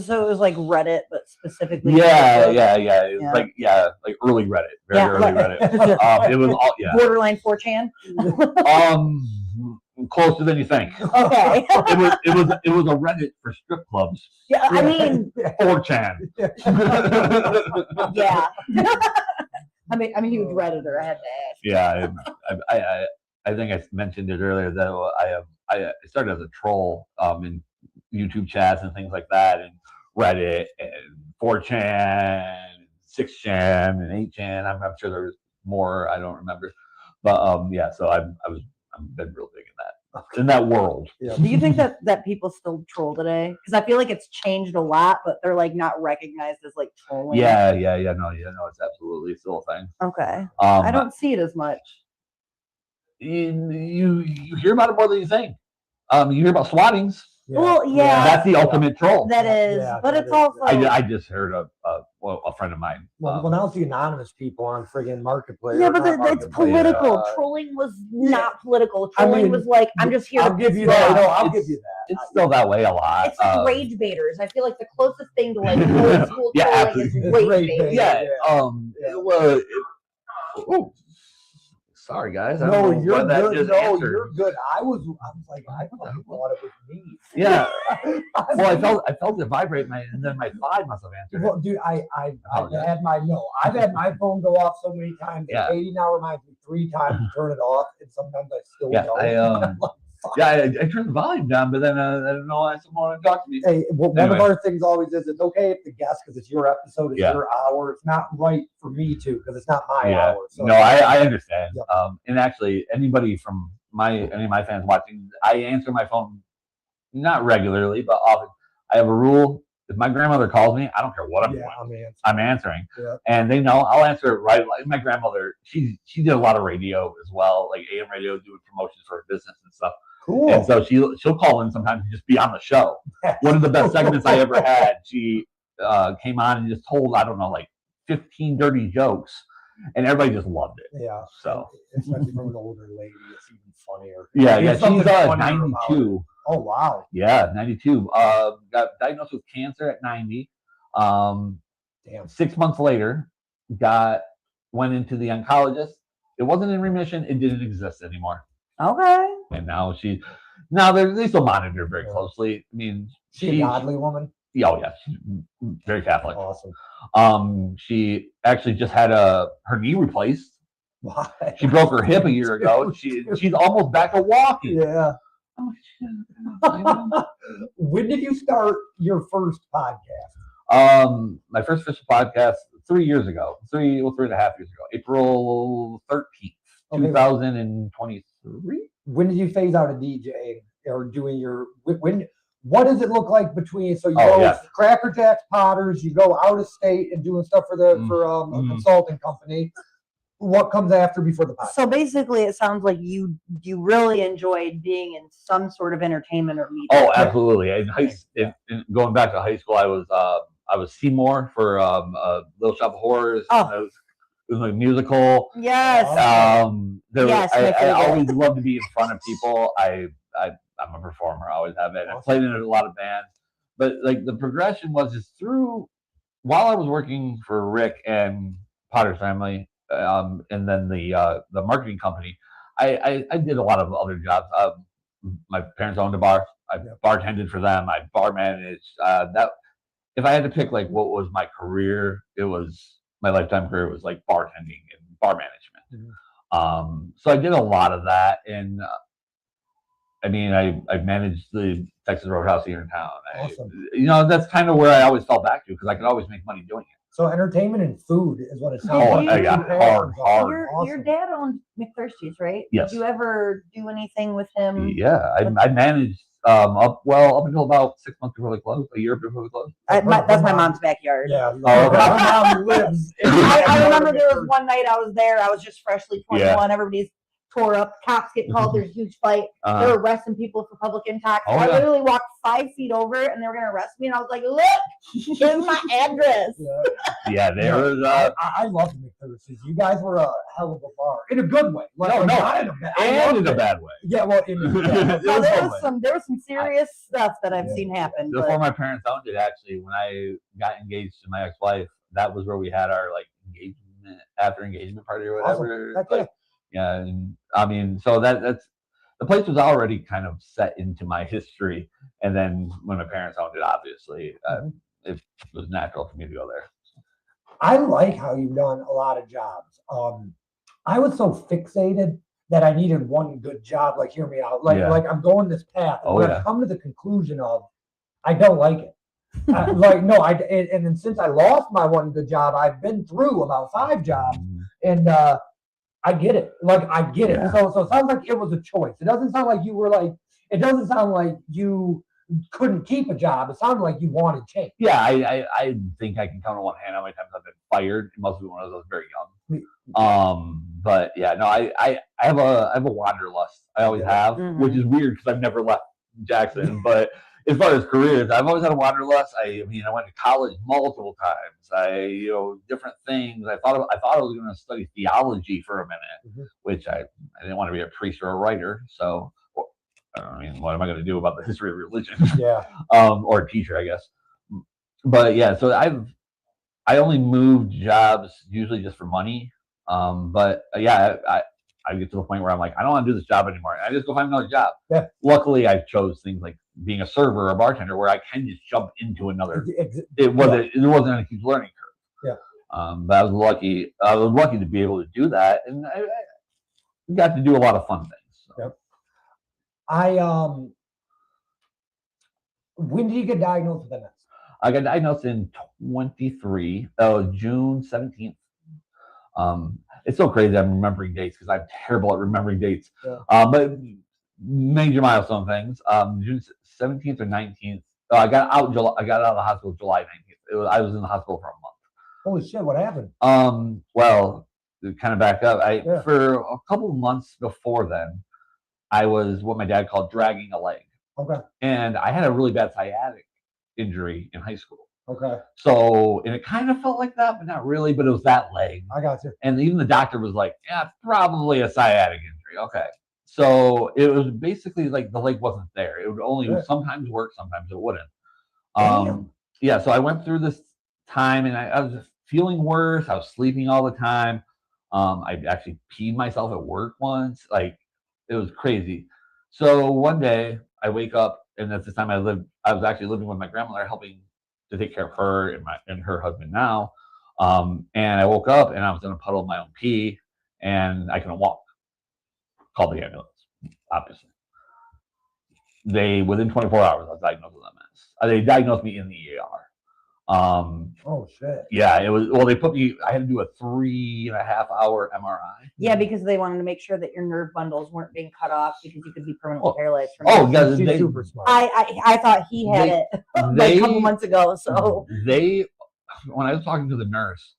So it was like Reddit, but specifically. Yeah. It was like early Reddit, very early Reddit. It was all borderline 4chan. Closer than you think. Okay. It was a Reddit for strip clubs. Yeah, I mean 4chan. Yeah. I'm a huge Redditor. I had to ask. Yeah, I think I mentioned it earlier that I started as a troll in YouTube chats and things like that, and Reddit and 4chan, 6chan, and 8chan. I'm sure there was more. I don't remember, but so I've been real big in that world. Yeah. Do you think that people still troll today? Because I feel like it's changed a lot, but they're like not recognized as like trolling. Yeah. No, it's absolutely still a thing. Okay. I don't see it as much. You hear about it more than you think. You hear about swattings. Yeah. Well, yeah, that's the ultimate troll. That is, but it's also. I just heard a friend of mine. Well, now it's the anonymous people on friggin' Marketplace. Yeah, but it's political. Trolling was not political. Trolling was like, I'm just here. I'll give you that. I'll give you that. It's still that way a lot. It's like rage baiters. I feel like the closest thing to like old school trolling is rage baiters. Yeah. Sorry, guys. No, you're good. No, you're good. I was like, I thought it was me. Yeah. Well, I felt it vibrate, and then my thigh must have answered. Well, dude, I've had my phone go off so many times. Yeah. Katie now reminds me 3 times to turn it off, and sometimes I still don't. I turned the volume down, but then I don't know why someone wanted to talk to me. Hey, one of our things always is it's okay if the guest, because it's your episode, it's your hour. It's not right for me to, because it's not my hour. So. No, I understand. Yep. And actually, anybody from any of my fans watching, I answer my phone not regularly, but often. I have a rule: if my grandmother calls me, I don't care what I'm doing. I'm answering, and they know I'll answer it right. Like my grandmother, she did a lot of radio as well, like AM radio, doing promotions for her business and stuff. Cool. And so she'll call in sometimes and just be on the show. One of the best segments I ever had, she came on and just told, I don't know, like 15 dirty jokes, and everybody just loved it. Yeah. So especially from an older lady, it's even funnier. Yeah, she's 92. Oh wow. Yeah, 92. Got diagnosed with cancer at 90. Damn. 6 months later, went into the oncologist. It wasn't in remission. It didn't exist anymore. Okay. And now they still monitor her very closely. I mean, she's a godly woman. Oh yeah, she's very Catholic. Awesome. She actually just had her knee replaced. Why? She broke her hip a year ago. She's almost back to walking. Yeah. Oh shit. When did you start your first podcast? My first official podcast 3 years ago. 3.5 years ago. April 13th, 2023. When did you phase out of DJing or doing your what does it look like between go Cracker Jacks, Potters, you go out of state and doing stuff for a consulting company? What comes after before the podcast? So basically it sounds like you really enjoyed being in some sort of entertainment or media. Oh, absolutely. Going back to high school, I was Seymour for Little Shop of Horrors. Oh. It was like a musical. Yes. I always love to be in front of people. I'm a performer. I always have been. I played in a lot of bands, but like the progression was just while I was working for Rick and Potter's Family, and then the marketing company. I did a lot of other jobs. My parents owned a bar. I bartended for them. I bar managed. That if I had to pick like what was my career, it was. My lifetime career was like bartending and bar management. Mm-hmm. So I did a lot of that, and I managed the Texas Roadhouse here in town. Awesome. That's kind of where I always fell back to because I could always make money doing it. So entertainment and food is what it sounds like. Hard. Your dad owned McThirsty's, right? Yes. Did you ever do anything with him? Yeah, I managed up until about 6 months before they closed, a year before they closed. That's my mom's backyard. Yeah. Oh, okay. My mom lives. I remember there was one night I was there. I was just freshly 21. Everybody's tore up. Cops get called. There's a huge fight. They're arresting people for public intox. I literally walked 5 feet over, and they were gonna arrest me. And I was like, "Look, here's my address." Yeah, there was. I love McPherson's. You guys were a hell of a bar in a good way. Not in a bad way. Yeah, well, there was some serious stuff that I've seen happen. Before my parents owned it, actually, when I got engaged to my ex-wife, that was where we had our engagement party or whatever. Awesome. Yeah, and I mean, so that's the place was already kind of set into my history, and then when my parents owned it, obviously, it was natural for me to go there. I like how you've done a lot of jobs. I was so fixated that I needed one good job. Like, hear me out. Like I'm going this path, and I've come to the conclusion of I don't like it. And then since I lost my one good job, I've been through about 5 jobs, and I get it. I get it. So it sounds like it was a choice. It doesn't sound like you were it doesn't sound like you couldn't keep a job. It sounded like you wanted change. Yeah, I think I can count on one hand how many times I've been fired. Most of it when I was very young. But yeah, no, I have a wanderlust. I always have, which is weird because I've never left Jackson. But as far as careers, I've always had a wanderlust. I went to college multiple times. Different things. I thought I was going to study theology for a minute, which I didn't want to be a priest or a writer. So, what am I going to do about the history of religion? Yeah. Or a teacher, I guess. But yeah, so I only moved jobs usually just for money. But yeah, I get to the point where I'm like, I don't want to do this job anymore. I just go find another job. Yeah. Luckily, I chose things like being a server or a bartender where I can just jump into another. It wasn't a huge learning curve. Yeah. But I was lucky. To be able to do that, and I got to do a lot of fun things. So. Yep. When did you get diagnosed with MS? I got diagnosed in 23, June 17th. It's so crazy I'm remembering dates because I'm terrible at remembering dates. Yeah. But major milestone things. June 17th or 19th. I got out of the hospital July 19th. I was in the hospital for a month. Holy shit! What happened? Well, to kind of back up, for a couple of months before then, I was what my dad called dragging a leg. Okay. And I had a really bad sciatic injury in high school. Okay. So, and it kind of felt like that, but not really, but it was that leg. I got you. And even the doctor was like, yeah, it's probably a sciatic injury. Okay. So it was basically like the leg wasn't there. It would only sometimes work, sometimes it wouldn't. Yeah, so I went through this time and I was just feeling worse. I was sleeping all the time. I actually peed myself at work once. Like, it was crazy. So one day I wake up, and that's the time I was actually living with my grandmother, helping to take care of her and her husband now. And I woke up and I was in a puddle of my own pee and I couldn't walk. Called the ambulance, obviously. Within 24 hours, I was diagnosed with MS. They diagnosed me in the ER. Oh shit. Yeah, it was. Well, I had to do a 3.5 hour MRI. Yeah, because they wanted to make sure that your nerve bundles weren't being cut off because you could be permanently paralyzed. She's super smart. I thought he had it a couple months ago. So when I was talking to the nurse,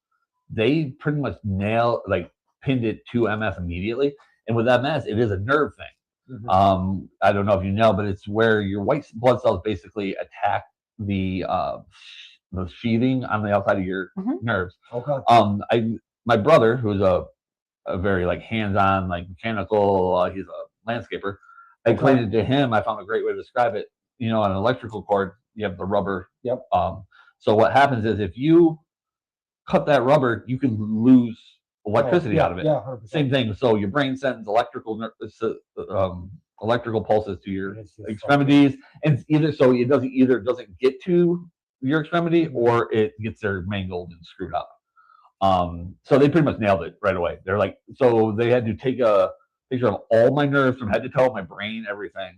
they pretty much pinned it to MS immediately. And with MS, it is a nerve thing. Mm-hmm. I don't know if you know, but it's where your white blood cells basically attack the sheathing on the outside of your nerves. Okay. My brother, who's a very hands-on, mechanical, he's a landscaper. I explained it to him. I found a great way to describe it. On an electrical cord, you have the rubber. Yep. So what happens is if you cut that rubber, you can lose electricity out of it. Yeah, 100%. Same thing. So your brain sends electrical pulses to your extremities, and it doesn't get to your extremity, or it gets there mangled and screwed up. So they pretty much nailed it right away. They're like, so they had to take a picture of all my nerves from head to toe, my brain, everything.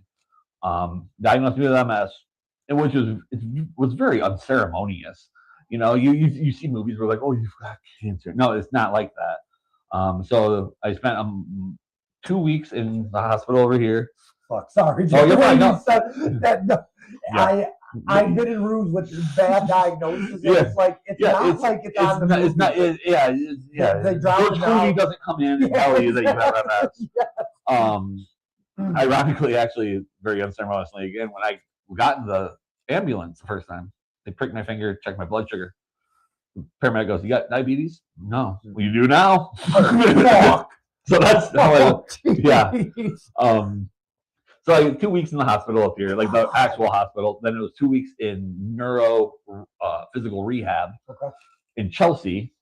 Diagnosed me with MS, and which was very unceremonious. You see movies where oh, you've got cancer. No, it's not like that. So I spent 2 weeks in the hospital over here. fuck. Sorry. Oh, you're fine. No. I've been in rooms with bad diagnoses. Yeah. It's like it's not like it's on the movie. It's not. They George Clooney doesn't come in and tell you that you have MS. Yes. Ironically, actually, very unceremoniously, again, when I got in the ambulance the first time, they pricked my finger, checked my blood sugar. The paramedic goes, "You got diabetes?" No. Well, you do now. So that's how So I 2 weeks in the hospital up here, like the actual hospital. Then it was 2 weeks in neuro physical rehab in Chelsea,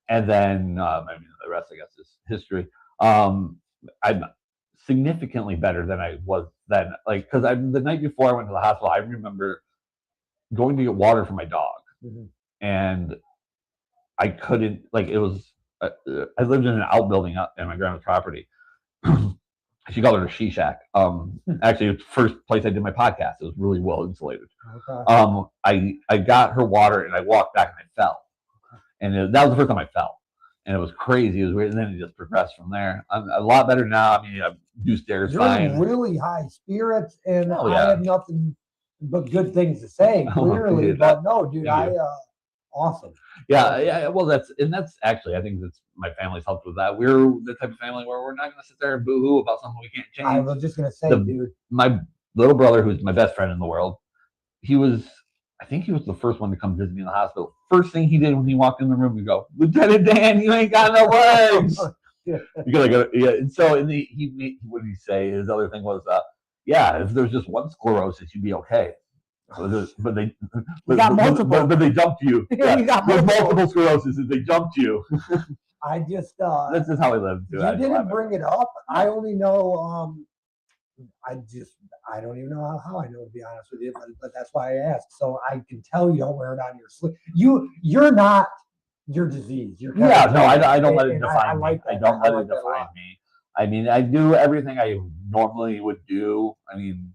and then the rest, I guess, is history. I'm significantly better than I was then. Like, because the night before I went to the hospital, I remember going to get water for my dog, and I couldn't. Like, it was. I lived in an outbuilding in my grandma's property. She called it her she shack. Actually, it's the first place I did my podcast. It was really well insulated. I got her water and I walked back and I fell, and that was the first time I fell, and it was crazy. It was weird, and then it just progressed from there. I'm a lot better now. I mean, I do stairs fine. You're really high spirits, and I have nothing but good things to say. Clearly, but no, dude, awesome. Yeah. Well, that's actually, I think that's my family's helped with that. We're the type of family where we're not going to sit there and boo-hoo about something we can't change. I was just going to say, dude. My little brother, who's my best friend in the world, I think he was the first one to come visit me in the hospital. First thing he did when he walked in the room, we go, "Lieutenant Dan, you ain't got no legs." And so what did he say? His other thing was, if there's just one sclerosis, you'd be okay. But they dumped you. You got multiple sclerosis. They dumped you. I just this is how we live. You didn't bring it up. I only know. I don't even know how I know, to be honest with you. But that's why I asked. So I can tell you don't wear it on your sleeve. You're not your disease. I don't let it define me. I don't let it define me. I mean, I do everything I normally would do. I mean,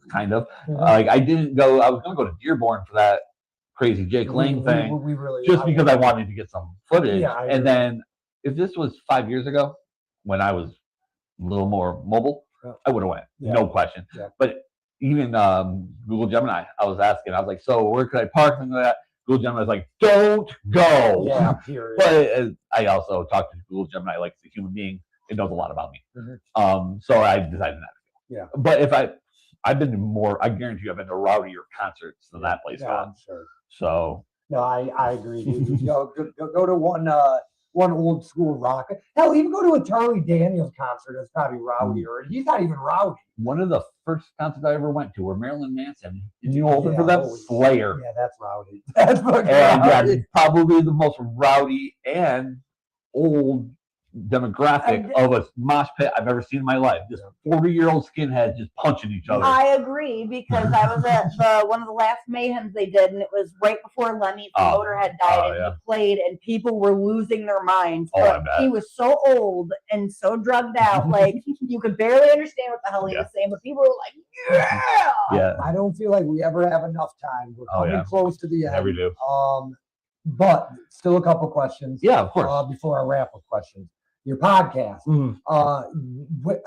kind of. Like I didn't go. I was going to go to Dearborn for that crazy Jake Lang thing, because I wanted to get some footage. And then, if this was 5 years ago, when I was a little more mobile, I would have went, no question. But even Google Gemini, I was asking. I was like, "So where could I park?" And that. Google Gemini was like, "Don't go." Yeah, period. But I also talked to Google Gemini like a human being. It knows a lot about me. So I decided not to go. Yeah. But I've been to more. I guarantee you, I've been to rowdier concerts than that place. I'm sure. So no, I agree. Go to one old school rock. Hell, even go to a Charlie Daniels concert. That's probably rowdier. He's not even rowdy. One of the first concerts I ever went to were Marilyn Manson. Did you open for them? Slayer. Yeah, that's rowdy. That's rowdy. Probably the most rowdy and old demographic of a mosh pit I've ever seen in my life. Just 40-year-old skinheads just punching each other. I agree, because I was at one of the last mayhems they did, and it was right before Lemmy from Motorhead died, and he played, and people were losing their minds. But he was so old and so drugged out, like you could barely understand what the hell he was saying, but people were like, yeah. I don't feel like we ever have enough time. We're coming close to the end. Yeah, we do. But still a couple questions. Yeah, of course. Before I wrap with questions. Your podcast, the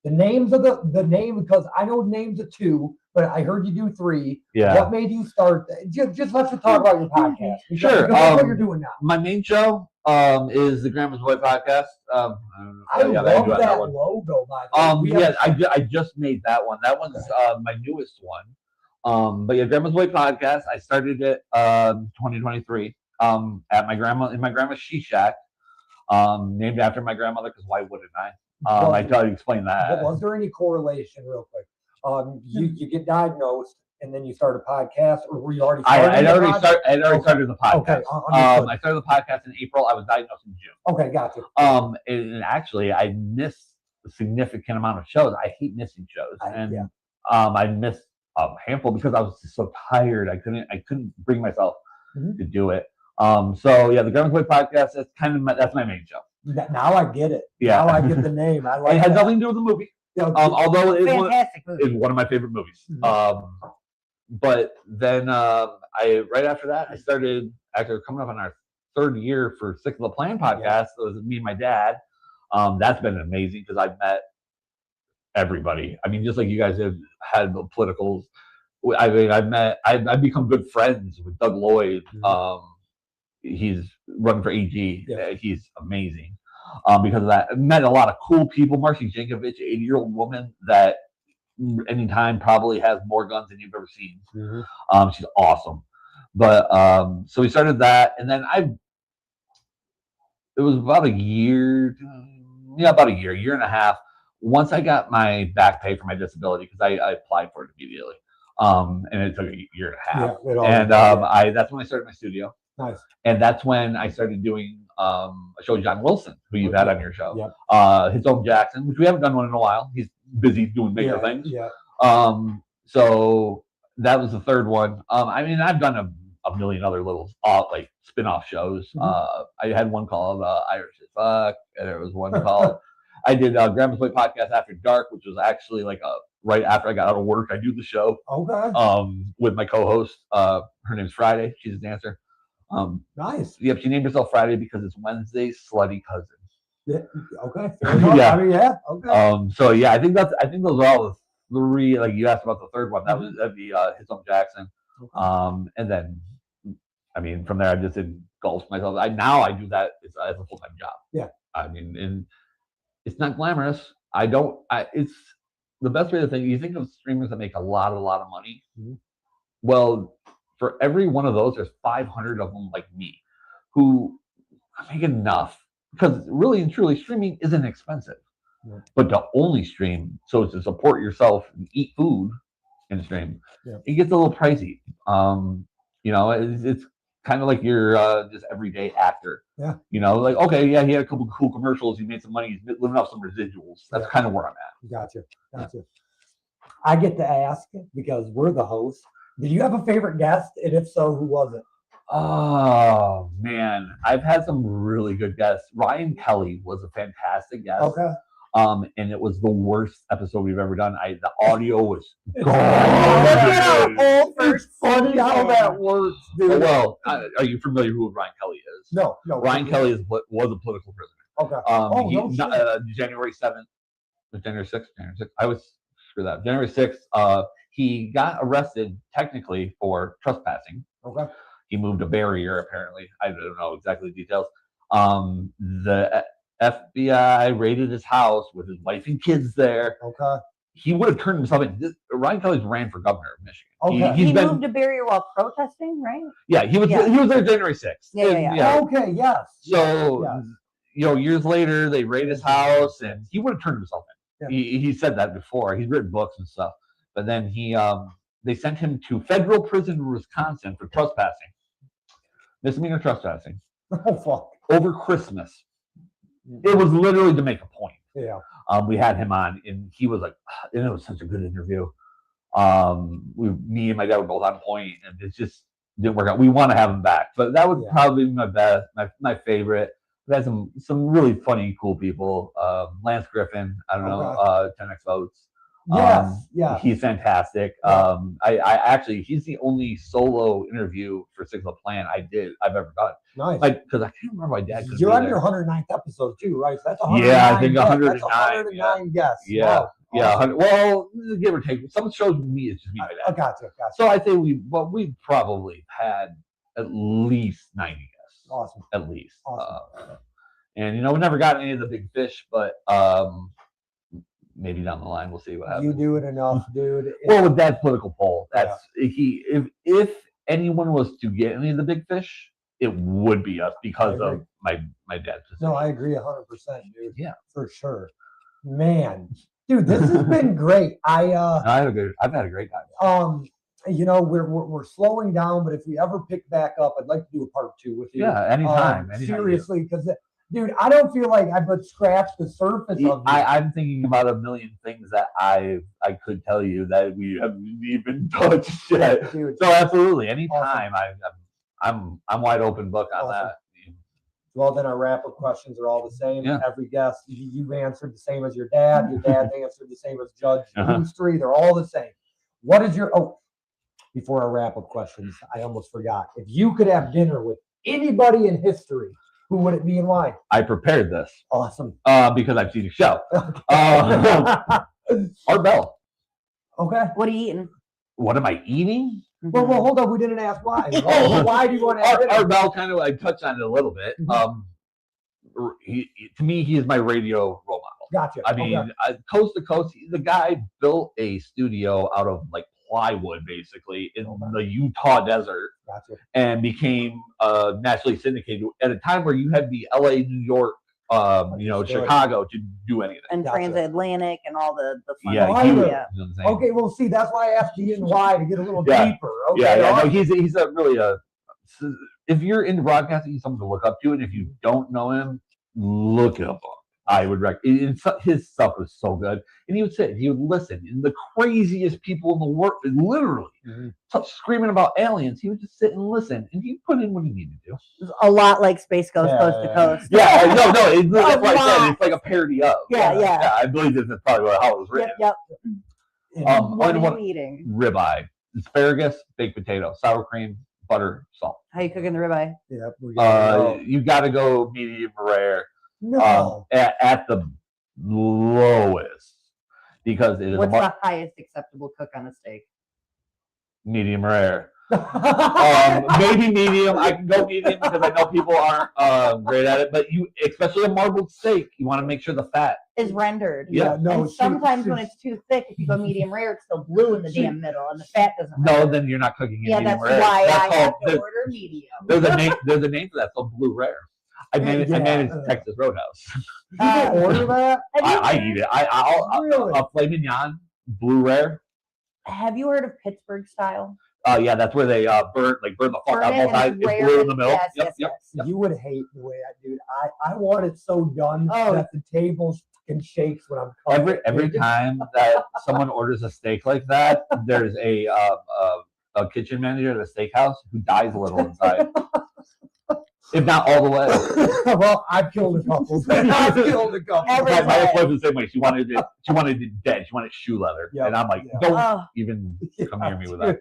names of the name, because I know names of two, but I heard you do three. Yeah. What made you start? Just let's talk about your podcast. Sure. That's what you're doing now. My main show is the Grandma's Boy Podcast. I love that logo, by the way. I just made that one. That one's my newest one. But yeah, Grandma's Boy Podcast. I started it 2023 at my grandma's she shack. Named after my grandmother, because why wouldn't I? I try to explain that. Was there any correlation, real quick? You get diagnosed and then you start a podcast, or were you already? I already started the podcast. Okay, I started the podcast in April. I was diagnosed in June. Okay, gotcha. And actually, I missed a significant amount of shows. I hate missing shows, I missed a handful because I was just so tired. I couldn't bring myself to do it. The Grandma's Boy Podcast, that's my main show. Now I get it. Yeah. Now I get the name. I like it. Has nothing to do with the movie. Although it's one of my favorite movies. But then right after that, I started actually coming up on our third year for Sick of the Plan podcast. It was me and my dad. That's been amazing because I've met everybody. I mean, just like you guys have had the politicals. I mean, I've become good friends with Doug Lloyd. He's running for AG. Yeah. He's amazing. Because of that, I met a lot of cool people. Marcy Jankovic, 80-year-old woman that anytime probably has more guns than you've ever seen. She's awesome. But so we started that, and then it was about a year and a half. Once I got my back pay for my disability, because I applied for it immediately, and it took a year and a half. And that's when I started my studio. Nice. And that's when I started doing a show with John Wilson, who you've had on your show. His Own Jackson, which we haven't done one in a while. He's busy doing bigger things. So that was the third one. I mean, I've done a million other little like spin-off shows. I had one called Irish as Fuck, and there was one called I did Grandma's Play Podcast After Dark, which was actually like right after I got out of work. I do the show. With my co-host. Her name's Friday. She's a dancer. Nice. Yep, she named herself Friday because it's Wednesday's slutty cousin. Okay. Yeah. I mean, okay. So yeah, I think those are all the three. Like you asked about the third one, that'd be His Own Jackson. And then, I mean, from there I just engulfed myself. Now I do that as a full-time job. Yeah. I mean, and it's not glamorous. It's the best way to think. You think of streamers that make a lot of money. Well, for every one of those, there's 500 of them like me, who make enough, because really and truly, streaming isn't expensive. But to only stream, so to support yourself and eat food and stream, it gets a little pricey. You know, it's kind of like you're just everyday actor. You know, like, okay, he had a couple of cool commercials, he made some money, he's living off some residuals. That's kind of where I'm at. Gotcha. I get to ask, because we're the hosts, did you have a favorite guest? And if so, who was it? Oh man, I've had some really good guests. Ryan Kelly was a fantastic guest. And it was the worst episode we've ever done. The audio was It's funny how that works, dude. Well, are you familiar who Ryan Kelly is? No. Ryan Kelly was a political prisoner. January 7th, January 6th. I was screw that. January 6th. He got arrested technically for trespassing. He moved a barrier, apparently. I don't know exactly the details. The FBI raided his house with his wife and kids there. He would have turned himself in. Ryan Kelly's ran for governor of Michigan. He moved a barrier while protesting, right? Yeah, he was there January 6th. Okay, yes. So, you know, years later, they raided his house, and he would have turned himself in. He said that before. He's written books and stuff. But then they sent him to federal prison in Wisconsin for trespassing. Misdemeanor trespassing. Over Christmas. It was literally to make a point. We had him on, and he was like, and it was such a good interview. Me and my dad were both on point, and it just didn't work out. We want to have him back, but that would probably be my best, my favorite. We had some really funny, cool people. Lance Griffin, I don't know, 10X Votes. He's fantastic. I actually, he's the only solo interview for Six of the Plan I've ever done. Nice. Like, because I can't remember my dad. You're on your 109th episode too, right? So that's 109. Yeah, I think 109. That's 109 guests. Yeah. Well, give or take. Some shows with me, it's just me and my dad. Gotcha. So I think we probably had at least 90 guests. Awesome. At least. Awesome. And, you know, we never got any of the big fish, but maybe down the line we'll see what happens. You do it enough, dude. Well, with that political poll, that's if anyone was to get any of the big fish, it would be us because of my dad's position. No, I agree 100%, dude. Yeah, for sure. Man, dude, this has been great. I've had a great time. You know, we're slowing down, but if we ever pick back up, I'd like to do a part 2 with you. Yeah, anytime. Seriously, because dude, I don't feel like I've scratched the surface of you. I'm thinking about a million things that I could tell you that we haven't even touched yet. Dude. So absolutely, anytime. Awesome. I'm wide open book on that. Well, then our wrap-up questions are all the same. Every guest, you've answered the same as your dad. Your dad's answered the same as Judge Boostree. They're all the same. What is your before our wrap-up questions, I almost forgot. If you could have dinner with anybody in history, who would it be and why? I prepared this. Awesome. Because I've seen your show. Art Bell. Okay. What are you eating? What am I eating? Well, hold on. We didn't ask why. Why do you want to add Art Bell? Kind of. I touched on it a little bit. To me, he is my radio role model. Gotcha. I mean, coast to coast, the guy built a studio out of like plywood, basically, in the Utah desert, and became nationally syndicated at a time where you had the LA, New York, Chicago to do anything. And transatlantic and all the fun. Yeah. Okay, well, see, that's why I asked you why to get a little deeper. Okay, No, he's a really if you're into broadcasting, he's someone to look up to, and if you don't know him, look him up. I would recommend. His stuff was so good, and he would listen, and the craziest people in the world, literally screaming about aliens. He would just sit and listen, and he put in what he needed to do. A lot like Space Coast Coast to Coast. Yeah, no, that's what I said. It's like a parody of. Yeah. I believe that's probably how it was written. Yep. What are you eating? Ribeye, asparagus, baked potato, sour cream, butter, salt. How you cooking the ribeye? You got to go medium rare. No. At the lowest, because it is. What's the highest acceptable cook on a steak? Medium rare. Maybe medium. I can go medium because I know people aren't great at it. But especially a marbled steak, you want to make sure the fat is rendered. Yeah. No. And sometimes when it's too thick, if you go medium rare, it's still blue in the damn middle, and the fat doesn't. No, then you're not cooking it. Yeah, medium that's rare. why I have to order medium. There's a name for that. It's called blue rare. I manage Texas Roadhouse. You can order that? I eat it. I'll filet mignon, blue rare. Have you heard of Pittsburgh style? Yeah, that's where they burn the fuck out both sides. It's blue in the middle. Yes. You would hate the way I do it. I want it so done that the table fucking shakes when I'm cooking. Every time that someone orders a steak like that, there's a kitchen manager at a steakhouse who dies a little inside. If not all the way. Well, I've killed a couple. I've killed a couple. My ex-wife was the same way. She wanted it dead. She wanted shoe leather. Yep. And I'm like, don't even come near me with that.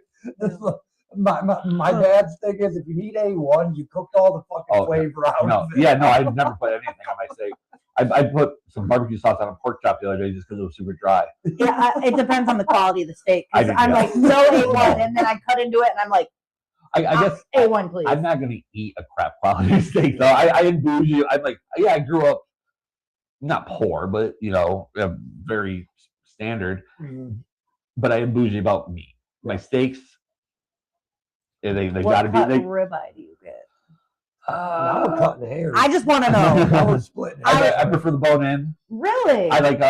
My dad's thing is, if you need A1, you cooked all the fucking flavor out of it. Yeah, no, I've never put anything on my steak. I put some barbecue sauce on a pork chop the other day just because it was super dry. Yeah, it depends on the quality of the steak. I'm like, no A1, and then I cut into it, and I'm like, I guess A1, please. I'm not going to eat a crap quality steak, though. I am bougie. I'm like, I grew up not poor, but, very standard. But I am bougie about meat. My steaks, they got to be. What ribeye do you get? Now we're cutting hair. I just want to know. Now we're splitting. I prefer the bone in. Really? I like,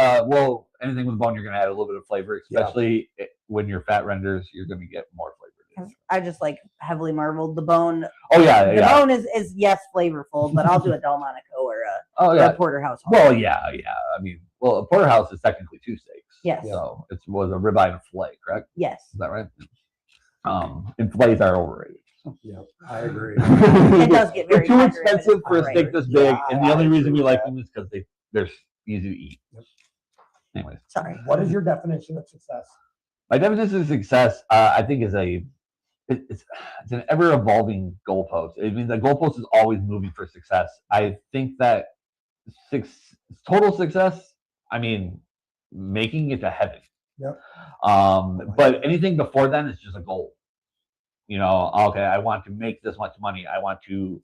anything with bone, you're going to add a little bit of flavor, especially when your fat renders, you're going to get more flavor. I just like heavily marbled the bone. Oh yeah, the bone is yes flavorful, but I'll do a Delmonico or a porterhouse. Well, yeah. I mean, a porterhouse is technically two steaks. Yes. So it was a ribeye and a fillet, correct? Yes. Is that right? And fillets are overrated. Yeah, I agree. It does get very too expensive for a steak this big, and the only reason we like them is because they're easy to eat. Yep. Anyways, sorry. What is your definition of success? My definition of success, I think, is it's an ever-evolving goalpost. I mean, the goalpost is always moving for success. I think that total success, I mean, making it to heaven. Yep. But anything before then is just a goal. Okay, I want to make this much money. I want to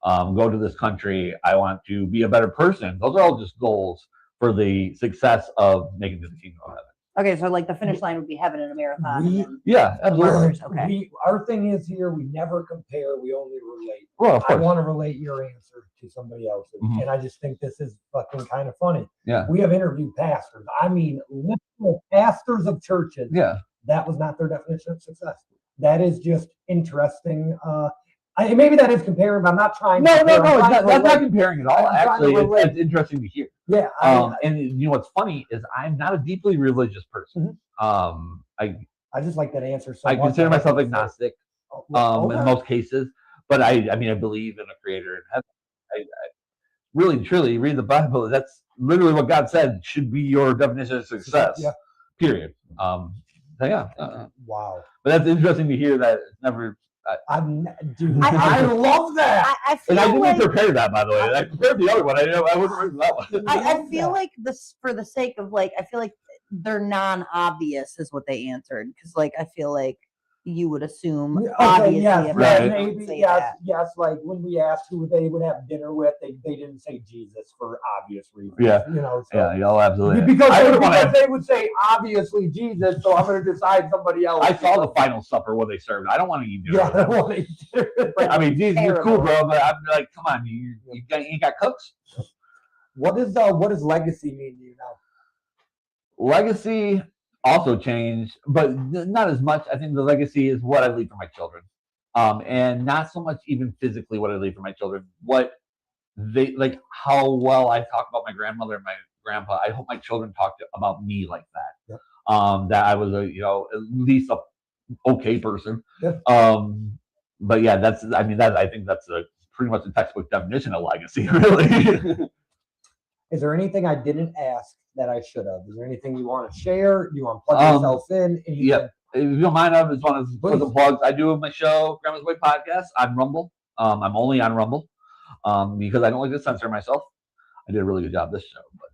go to this country. I want to be a better person. Those are all just goals for the success of making it to the kingdom of heaven. Okay, so like the finish line would be heaven in a marathon. Absolutely. Okay. Our thing is here, we never compare, we only relate. Well, of course. I want to relate your answer to somebody else's. And I just think this is fucking kind of funny. Yeah. We have interviewed pastors. I mean, literal pastors of churches. Yeah. That was not their definition of success. That is just interesting. Maybe that is comparing, but I'm not trying to. No, that's not comparing at all. Actually, it's interesting to hear. Yeah. And what's funny is I'm not a deeply religious person. I just like that answer. So I consider myself agnostic in most cases, but I believe in a creator in heaven. I really, truly read the Bible. That's literally what God said should be your definition of success. Yeah. Period. Wow. But that's interesting to hear that it's never. I love that. I feel and I didn't prepare that, by the way. I prepared the other one. I wasn't ready for that one. I feel like this, for the sake of I feel like they're non-obvious is what they answered. Because like I feel like you would assume Okay, obviously. yes, if right. they don't maybe, say yes, that. yes. Like when we asked who they would have dinner with, they didn't say Jesus for obvious reasons. Yeah. You know, so. Yeah, y'all absolutely. Because, I they, wouldn't wanna- because they would say obviously Jesus, so I'm going to decide somebody else. I saw the final supper what they served. I don't want to eat dinner. Yeah, with them. I want to eat dinner. I mean, Jesus, you're cool, Terrible. bro, but I'm like, come on, you ain't got cooks. What does legacy mean to you now? Legacy also changed, but not as much. I think the legacy is what I leave for my children, and not so much even physically what I leave for my children. What they like, how well I talk about my grandmother and my grandpa. I hope my children talk about me like that. Yep. That I was at least a okay person. Yep. But yeah, I think that's pretty much the textbook definition of legacy, really. Is there anything I didn't ask that I should have? Is there anything you want to share? Do you want to plug yourself in? Yeah. If you don't mind, I just want to put Please. some plugs. I do my show, Grandma's Way Podcast, on Rumble. I'm only on Rumble because I don't like to censor myself. I did a really good job this show, but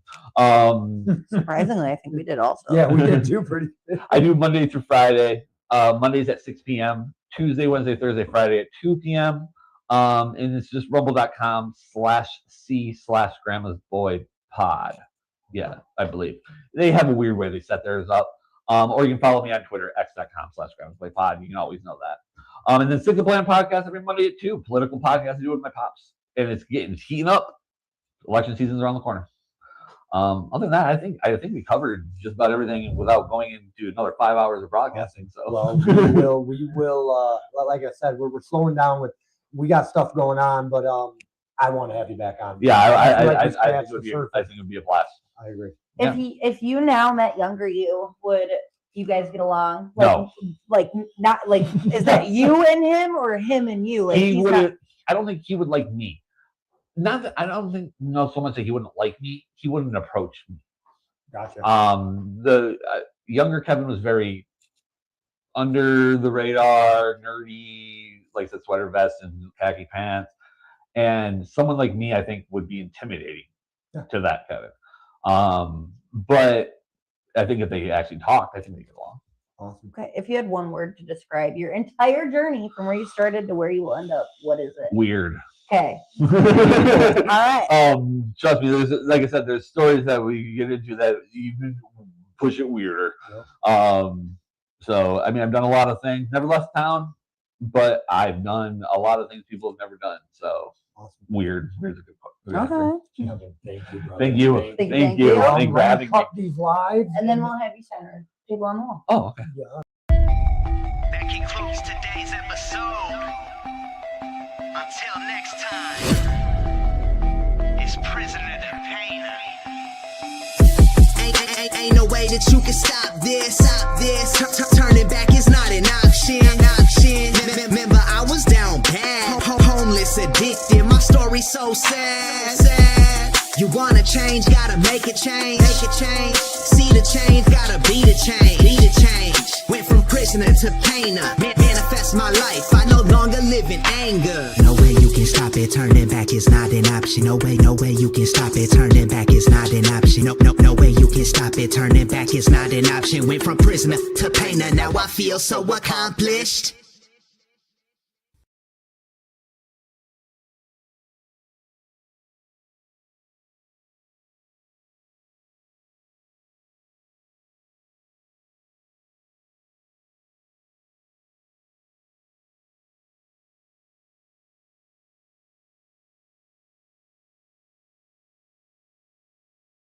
Surprisingly, I think we did also. Yeah, we did too. Pretty. I do Monday through Friday. Mondays at 6 p.m. Tuesday, Wednesday, Thursday, Friday at 2 p.m. And it's just rumble.com/c/Grandma's Boy Pod. Yeah, I believe they have a weird way they set theirs up. Or you can follow me on Twitter, x.com/Grandma's Boy Pod. You can always know that. And then Sick of Plan Podcast every Monday at 2. Political podcast I do with my pops, and it's heating up. Election season's around the corner. Other than that, I think we covered just about everything without going into another 5 hours of broadcasting. So Well, we will. Like I said, we're slowing down we got stuff going on, but I want to have you back on. yeah, I this think past it would the be surface. I think it would be a blast. I agree. If you now met younger you, would you guys get along? No. Not like, is that you and him or him and you? Like He he's would. not, I don't think he would like me. Not that I don't think so much that he wouldn't like me. He wouldn't approach me. Gotcha. The younger Kevin was very under the radar, nerdy, like the sweater vest and khaki pants. And someone like me, I think, would be intimidating to that Kevin. But I think if they actually talked, I think they get along. Awesome. okay, if you had one word to describe your entire journey from where you started to where you will end up, what is it? Weird. Okay. All right. Trust me, there's, like I said, there's stories that we get into that even push it weirder. Yep. So I mean, I've done a lot of things, never left town, but I've done a lot of things people have never done. So Awesome. weird. Here's a good point. Okay. Kevin, thank you, brother. Thank you. Thank Thank you. you. I'm Thank you for having me. Cut these live. And then we'll have you center table on the wall. Oh, okay. That concludes today's episode. Until next time, it's Prisoner2Painter. Ain't no way that you can stop this. Turning back is not an option. Remember, I was down bad, homeless, addicted. My story so sad. You wanna change, gotta make a change. See the change, gotta be the change. Went from prisoner to painter. Manifest my life. I no longer live in anger. No way you can stop it. Turning back is not an option. No way you can stop it. Turning back is not an option. No way you can stop it. Turning back is not an option. Went from prisoner to painter. Now I feel so accomplished.